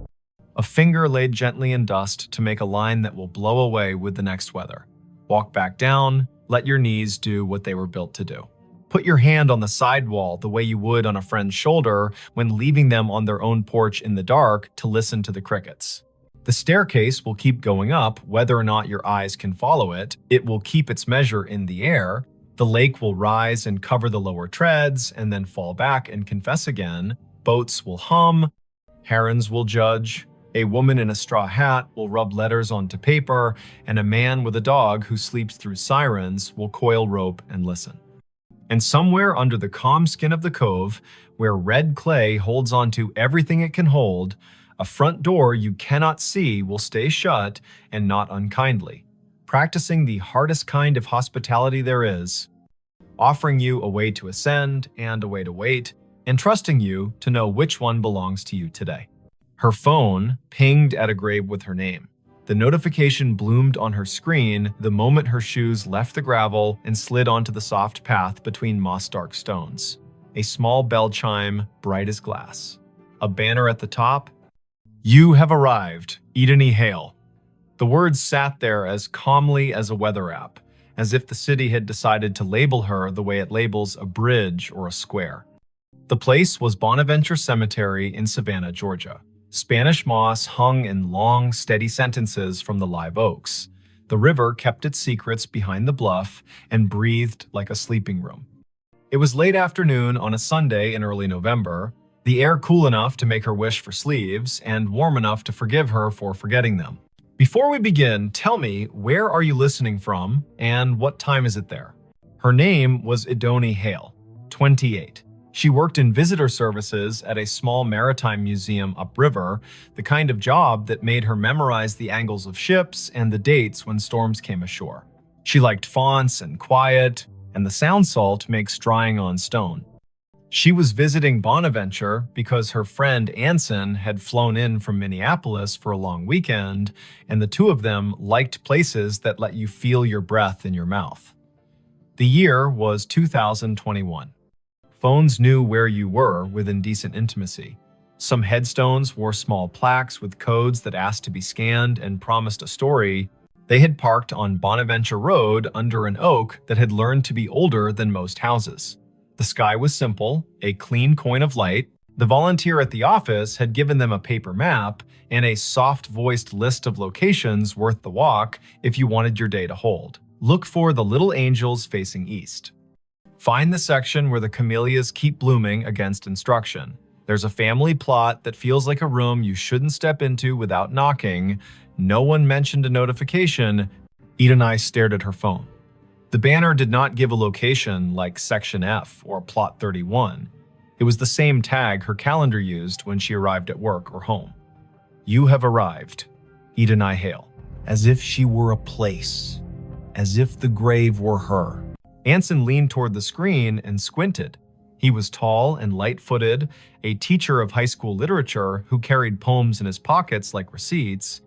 A finger laid gently in dust to make a line that will blow away with the next weather. Walk back down, let your knees do what they were built to do. Put your hand on the sidewall the way you would on a friend's shoulder when leaving them on their own porch in the dark to listen to the crickets. The staircase will keep going up whether or not your eyes can follow it. It will keep its measure in the air. The lake will rise and cover the lower treads and then fall back and confess again. Boats will hum. Herons will judge. A woman in a straw hat will rub letters onto paper, and a man with a dog who sleeps through sirens will coil rope and listen. And somewhere under the calm skin of the cove, where red clay holds onto everything it can hold, a front door you cannot see will stay shut and not unkindly, practicing the hardest kind of hospitality there is, offering you a way to ascend and a way to wait, and trusting you to know which one belongs to you today. Her phone pinged at a grave with her name. The notification bloomed on her screen the moment her shoes left the gravel and slid onto the soft path between moss-dark stones. A small bell chime, bright as glass. A banner at the top. You have arrived, Eden E. Hale. The words sat there as calmly as a weather app, as if the city had decided to label her the way it labels a bridge or a square. The place was Bonaventure Cemetery in Savannah, Georgia. Spanish moss hung in long, steady sentences from the live oaks. The river kept its secrets behind the bluff and breathed like a sleeping room. It was late afternoon on a Sunday in early November, the air cool enough to make her wish for sleeves and warm enough to forgive her for forgetting them. Before we begin, tell me, where are you listening from and what time is it there? Her name was Idoni Hale, 28. She worked in visitor services at a small maritime museum upriver, the kind of job that made her memorize the angles of ships and the dates when storms came ashore. She liked fonts and quiet, and the sound salt makes drying on stone. She was visiting Bonaventure because her friend Anson had flown in from Minneapolis for a long weekend, and the two of them liked places that let you feel your breath in your mouth. The year was 2021. Phones knew where you were within decent intimacy. Some headstones wore small plaques with codes that asked to be scanned and promised a story. They had parked on Bonaventure Road under an oak that had learned to be older than most houses. The sky was simple, a clean coin of light. The volunteer at the office had given them a paper map and a soft-voiced list of locations worth the walk if you wanted your day to hold. Look for the little angels facing east. Find the section where the camellias keep blooming against instruction. There's a family plot that feels like a room you shouldn't step into without knocking. No one mentioned a notification. Eden stared at her phone. The banner did not give a location like Section F or Plot 31. It was the same tag her calendar used when she arrived at work or home. You have arrived, Eden Hale. As if she were a place. As if the grave were her. Anson leaned toward the screen and squinted. He was tall and light-footed, a teacher of high school literature who carried poems in his pockets like receipts.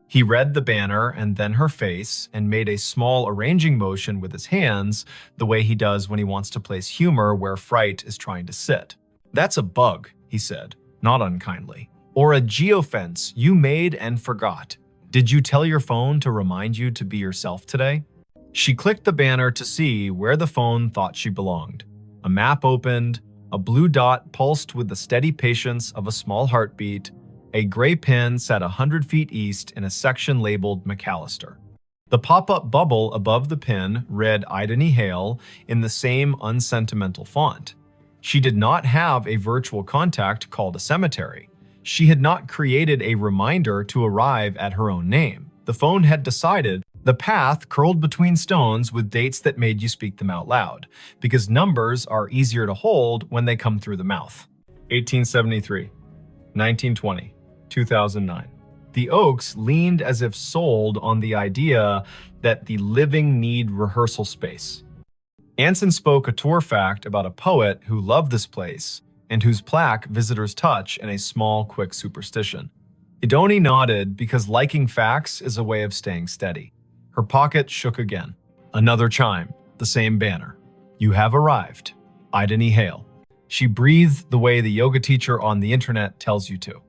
He read the banner and then her face and made a small arranging motion with his hands, the way he does when he wants to place humor where fright is trying to sit. That's a bug, he said, not unkindly. Or a geofence you made and forgot. Did you tell your phone to remind you to be yourself today? She clicked the banner to see where the phone thought she belonged. A map opened, a blue dot pulsed with the steady patience of a small heartbeat. A gray pin sat 100 feet east in a section labeled McAllister. The pop-up bubble above the pin read Idany Hale in the same unsentimental font. She did not have a virtual contact called a cemetery. She had not created a reminder to arrive at her own name. The phone had decided the path curled between stones with dates that made you speak them out loud, because numbers are easier to hold when they come through the mouth. 1873, 1920, 2009. The Oaks leaned as if sold on the idea that the living need rehearsal space. Anson spoke a tour fact about a poet who loved this place and whose plaque visitors touch in a small, quick superstition. Idony nodded because liking facts is a way of staying steady. Her pocket shook again. Another chime, the same banner. You have arrived. Idany Hale. She breathed the way the yoga teacher on the internet tells you to.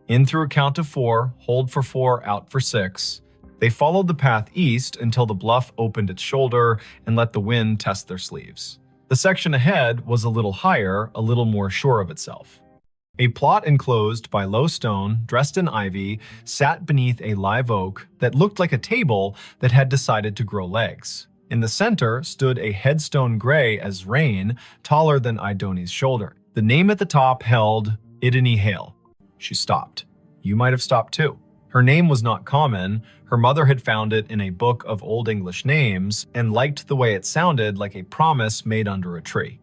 In through a count of 4, hold for 4, out for 6. They followed the path east until the bluff opened its shoulder and let the wind test their sleeves. The section ahead was a little higher, a little more sure of itself. A plot enclosed by low stone, dressed in ivy, sat beneath a live oak that looked like a table that had decided to grow legs. In the center stood a headstone gray as rain, taller than Idony's shoulder. The name at the top held Idany Hale. She stopped. You might have stopped too. Her name was not common. Her mother had found it in a book of Old English names and liked the way it sounded like a promise made under a tree.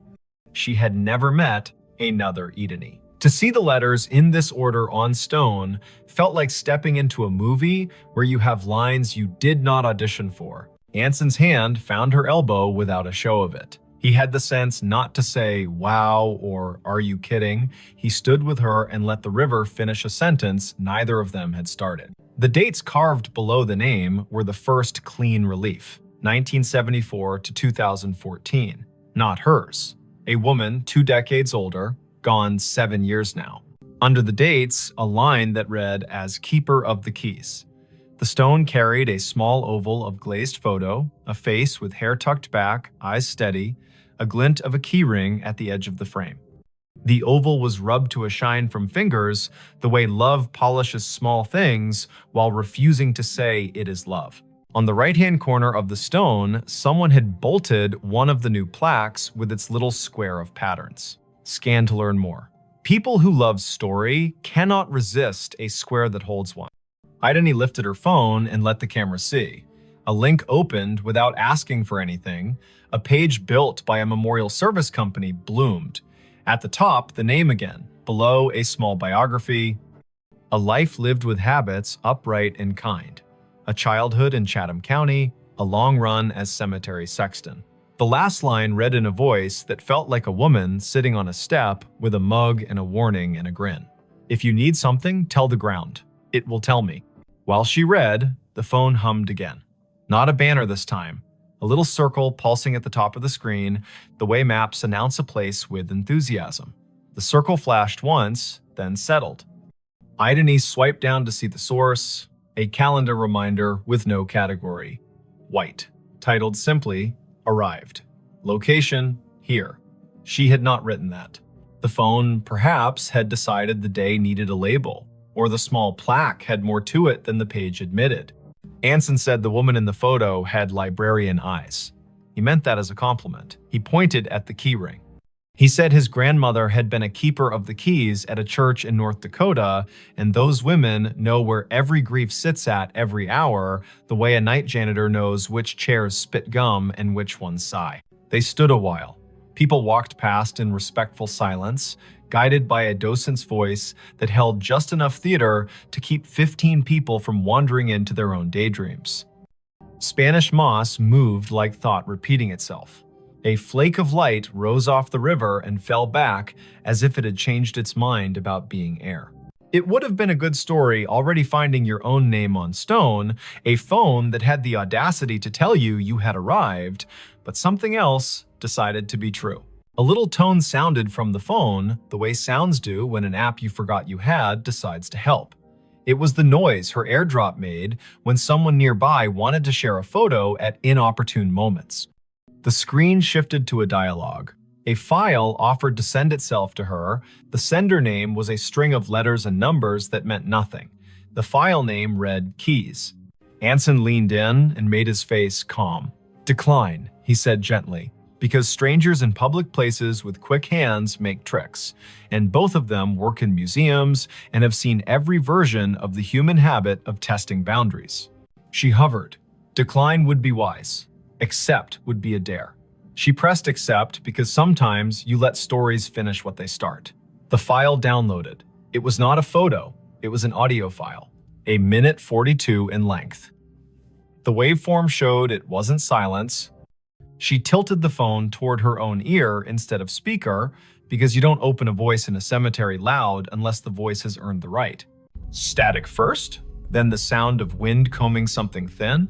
She had never met another Idany. To see the letters in this order on stone felt like stepping into a movie where you have lines you did not audition for. Anson's hand found her elbow without a show of it. He had the sense not to say, wow, or are you kidding? He stood with her and let the river finish a sentence neither of them had started. The dates carved below the name were the first clean relief, 1974 to 2014, not hers. A woman 2 decades older, gone 7 years now. Under the dates, a line that read as Keeper of the Keys. The stone carried a small oval of glazed photo, a face with hair tucked back, eyes steady, a glint of a keyring at the edge of the frame. The oval was rubbed to a shine from fingers, the way love polishes small things while refusing to say it is love. On the right-hand corner of the stone, someone had bolted one of the new plaques with its little square of patterns. Scan to learn more. People who love story cannot resist a square that holds one. Idany lifted her phone and let the camera see. A link opened without asking for anything. A page built by a memorial service company bloomed. At the top, the name again. Below, a small biography. A life lived with habits, upright and kind. A childhood in Chatham County. A long run as cemetery sexton. The last line read in a voice that felt like a woman sitting on a step with a mug and a warning and a grin. If you need something, tell the ground. It will tell me. While she read, the phone hummed again. Not a banner this time. A little circle pulsing at the top of the screen, the way maps announce a place with enthusiasm. The circle flashed once, then settled. Idany swiped down to see the source, a calendar reminder with no category. White, titled simply, Arrived. Location, here. She had not written that. The phone, perhaps, had decided the day needed a label, or the small plaque had more to it than the page admitted. Anson said the woman in the photo had librarian eyes. He meant that as a compliment. He pointed at the keyring. He said his grandmother had been a keeper of the keys at a church in North Dakota, and those women know where every grief sits at every hour, the way a night janitor knows which chairs spit gum and which ones sigh. They stood a while. People walked past in respectful silence, guided by a docent's voice that held just enough theater to keep 15 people from wandering into their own daydreams. Spanish moss moved like thought repeating itself. A flake of light rose off the river and fell back as if it had changed its mind about being air. It would have been a good story already finding your own name on stone, a phone that had the audacity to tell you you had arrived, but something else decided to be true. A little tone sounded from the phone, the way sounds do when an app you forgot you had decides to help. It was the noise her AirDrop made when someone nearby wanted to share a photo at inopportune moments. The screen shifted to a dialogue. A file offered to send itself to her. The sender name was a string of letters and numbers that meant nothing. The file name read Keys. Anson leaned in and made his face calm. "Decline," he said gently, "because strangers in public places with quick hands make tricks, and both of them work in museums and have seen every version of the human habit of testing boundaries." She hovered. Decline would be wise. Accept would be a dare. She pressed accept because sometimes you let stories finish what they start. The file downloaded. It was not a photo, it was an audio file, a minute 42 in length. The waveform showed it wasn't silence. She tilted the phone toward her own ear instead of speaker because you don't open a voice in a cemetery loud unless the voice has earned the right. Static first, then the sound of wind combing something thin,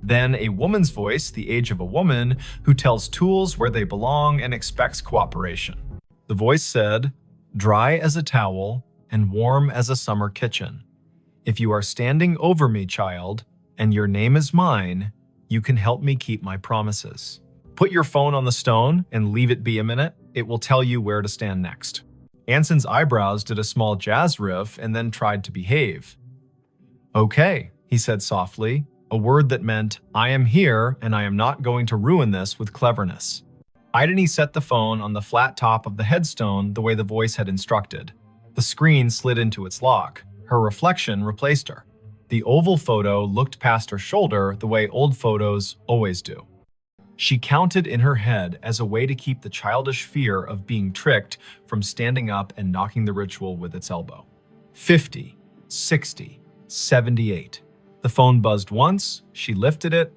then a woman's voice, the age of a woman, who tells tools where they belong and expects cooperation. The voice said, "Dry as a towel and warm as a summer kitchen. If you are standing over me, child, and your name is mine, you can help me keep my promises. Put your phone on the stone and leave it be a minute. It will tell you where to stand next." Anson's eyebrows did a small jazz riff and then tried to behave. "Okay," he said softly, a word that meant, "I am here and I am not going to ruin this with cleverness." Ideni set the phone on the flat top of the headstone the way the voice had instructed. The screen slid into its lock. Her reflection replaced her. The oval photo looked past her shoulder the way old photos always do. She counted in her head as a way to keep the childish fear of being tricked from standing up and knocking the ritual with its elbow. 50, 60, 78. The phone buzzed once, she lifted it.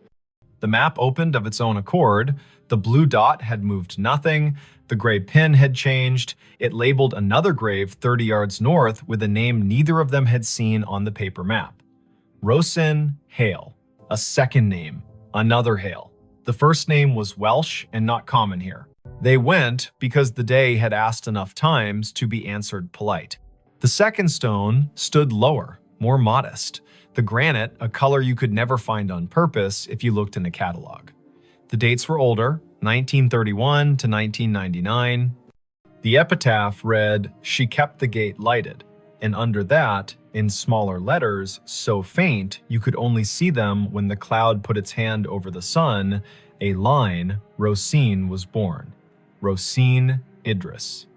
The map opened of its own accord. The blue dot had moved nothing. The gray pin had changed. It labeled another grave 30 yards north with a name neither of them had seen on the paper map. Rosin Hale. A second name. Another Hale. The first name was Welsh and not common here. They went because the day had asked enough times to be answered polite. The second stone stood lower, more modest. The granite, a color you could never find on purpose if you looked in a catalog. The dates were older, 1931 to 1999. The epitaph read, "She kept the gate lighted," and under that, in smaller letters, so faint you could only see them when the cloud put its hand over the sun, a line, Rosine was born. Rosine Idris.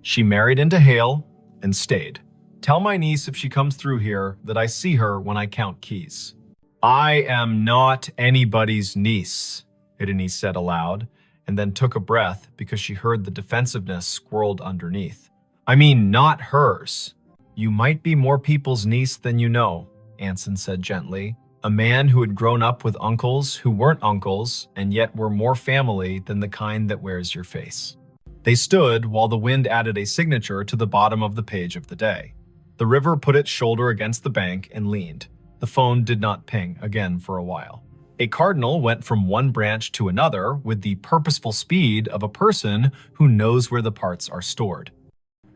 She married into Hale and stayed. Tell my niece if she comes through here that I see her when I count keys. I am not anybody's niece, Ideni said aloud, and then took a breath because she heard the defensiveness squirreled underneath. I mean, not hers. You might be more people's niece than you know, Anson said gently, a man who had grown up with uncles who weren't uncles and yet were more family than the kind that wears your face. They stood while the wind added a signature to the bottom of the page of the day. The river put its shoulder against the bank and leaned. The phone did not ping again for a while. A cardinal went from one branch to another with the purposeful speed of a person who knows where the parts are stored.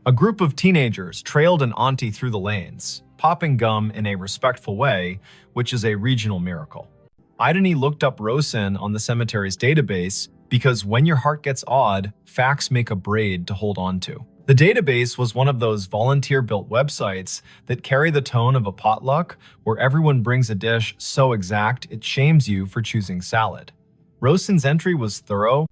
A group of teenagers trailed an auntie through the lanes, popping gum in a respectful way, which is a regional miracle. Ideni looked up Rosin on the cemetery's database because when your heart gets odd, facts make a braid to hold on to. The database was one of those volunteer-built websites that carry the tone of a potluck where everyone brings a dish so exact it shames you for choosing salad. Rosin's entry was thorough.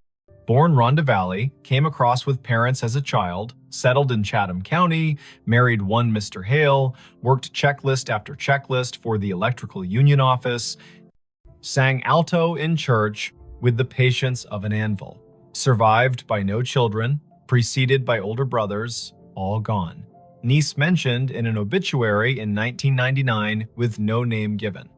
Born Rhonda Valley, came across with parents as a child, settled in Chatham County, married one Mr. Hale, worked checklist after checklist for the electrical union office, sang alto in church with the patience of an anvil, survived by no children, preceded by older brothers, all gone. Niece mentioned in an obituary in 1999 with no name given.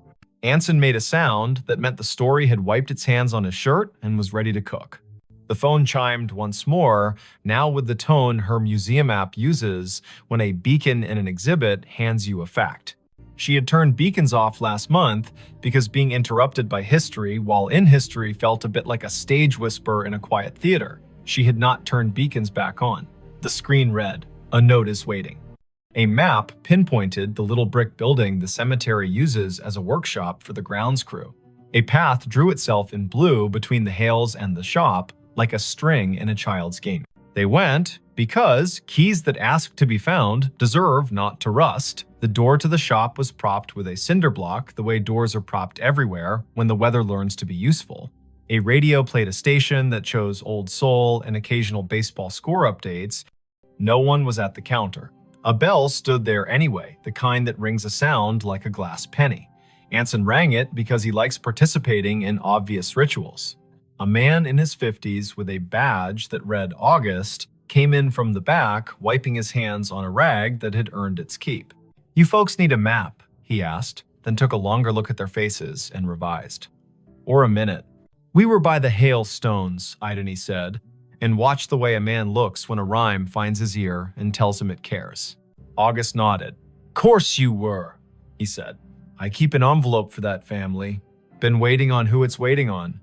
Anson made a sound that meant the story had wiped its hands on his shirt and was ready to cook. The phone chimed once more, now with the tone her museum app uses when a beacon in an exhibit hands you a fact. She had turned beacons off last month because being interrupted by history while in history felt a bit like a stage whisper in a quiet theater. She had not turned beacons back on. The screen read, "A note is waiting." A map pinpointed the little brick building the cemetery uses as a workshop for the grounds crew. A path drew itself in blue between the Hales and the shop, like a string in a child's game. They went, Because keys that ask to be found deserve not to rust. The door to the shop was propped with a cinder block the way doors are propped everywhere when the weather learns to be useful. A radio played a station that chose old soul and occasional baseball score updates. No one was at the counter. A bell stood there anyway, the kind that rings a sound like a glass penny. Anson rang it because he likes participating in obvious rituals. A man in his 50s with a badge that read August came in from the back, wiping his hands on a rag that had earned its keep. "You folks need a map?" he asked, then took a longer look at their faces and revised. "Or a minute." "We were by the hailstones," Idony said, and watched the way a man looks when a rhyme finds his ear and tells him it cares. August nodded. "Course you were," he said. "I keep an envelope for that family. Been waiting on who it's waiting on."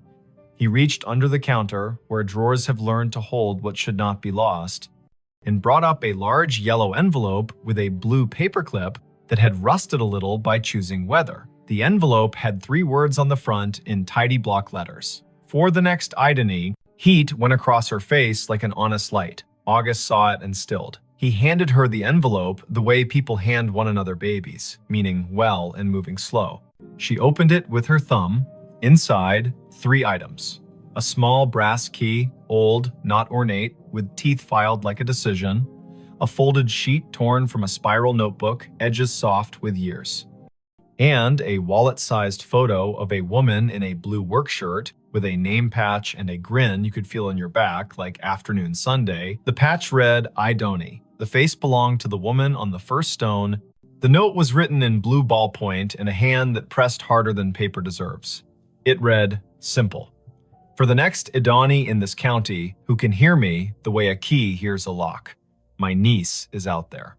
He reached under the counter, where drawers have learned to hold what should not be lost, and brought up a large yellow envelope with a blue paperclip that had rusted a little by choosing weather. The envelope had 3 words on the front in tidy block letters. For the next Idony, heat went across her face like an honest light. August saw it and stilled. He handed her the envelope the way people hand one another babies, meaning well and moving slow. She opened it with her thumb. Inside, 3 items. A small brass key, old, not ornate, with teeth filed like a decision. A folded sheet torn from a spiral notebook, edges soft with years. And a wallet-sized photo of a woman in a blue work shirt with a name patch and a grin you could feel in your back like afternoon Sunday. The patch read, "Idony." The face belonged to the woman on the first stone. The note was written in blue ballpoint in a hand that pressed harder than paper deserves. It read, "Simple. For the next Idony in this county who can hear me the way a key hears a lock. My niece is out there."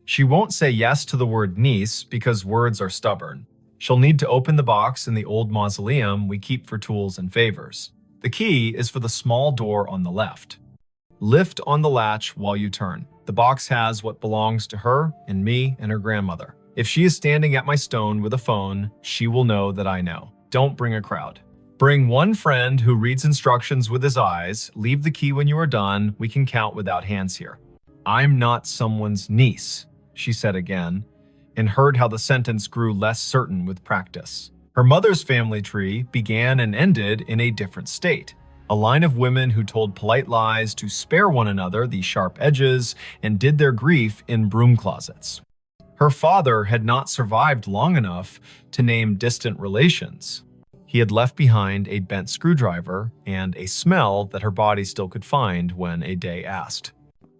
She won't say yes to the word niece because words are stubborn. She'll need to open the box in the old mausoleum we keep for tools and favors. The key is for the small door on the left. Lift on the latch while you turn. The box has what belongs to her and me and her grandmother. If she is standing at my stone with a phone, she will know that I know. Don't bring a crowd. Bring one friend who reads instructions with his eyes. Leave the key when you are done. We can count without hands here. "I'm not someone's niece," she said again, and heard how the sentence grew less certain with practice. Her mother's family tree began and ended in a different state. A line of women who told polite lies to spare one another the sharp edges and did their grief in broom closets. Her father had not survived long enough to name distant relations. He had left behind a bent screwdriver and a smell that her body still could find when a day asked.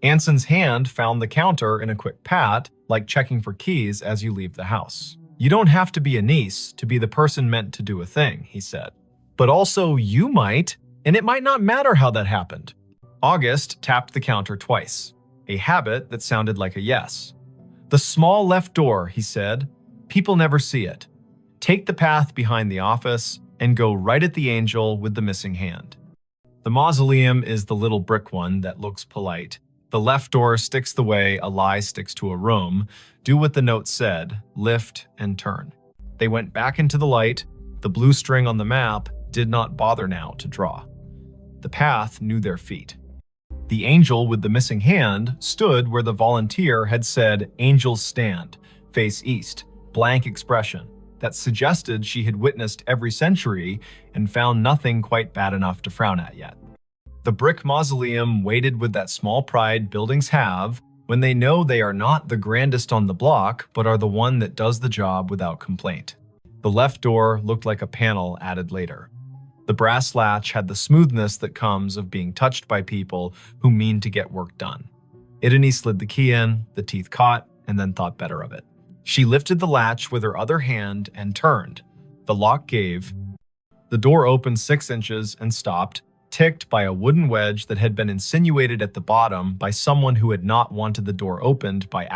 Anson's hand found the counter in a quick pat, like checking for keys as you leave the house. "You don't have to be a niece to be the person meant to do a thing," he said. "But also you might, and it might not matter how that happened." August tapped the counter twice, a habit that sounded like a yes. "The small left door," he said. "People never see it. Take the path behind the office and go right at the angel with the missing hand. The mausoleum is the little brick one that looks polite. The left door sticks the way a lie sticks to a room. Do what the note said, lift and turn." They went back into the light. The blue string on the map did not bother now to draw. The path knew their feet. The angel with the missing hand stood where the volunteer had said, "Angels stand, face east," blank expression that suggested she had witnessed every century and found nothing quite bad enough to frown at yet. The brick mausoleum waited with that small pride buildings have when they know they are not the grandest on the block, but are the one that does the job without complaint. The left door looked like a panel added later. The brass latch had the smoothness that comes of being touched by people who mean to get work done. Idony slid the key in, the teeth caught, and then thought better of it. She lifted the latch with her other hand and turned. The lock gave. The door opened 6 inches and stopped, ticked by a wooden wedge that had been insinuated at the bottom by someone who had not wanted the door opened by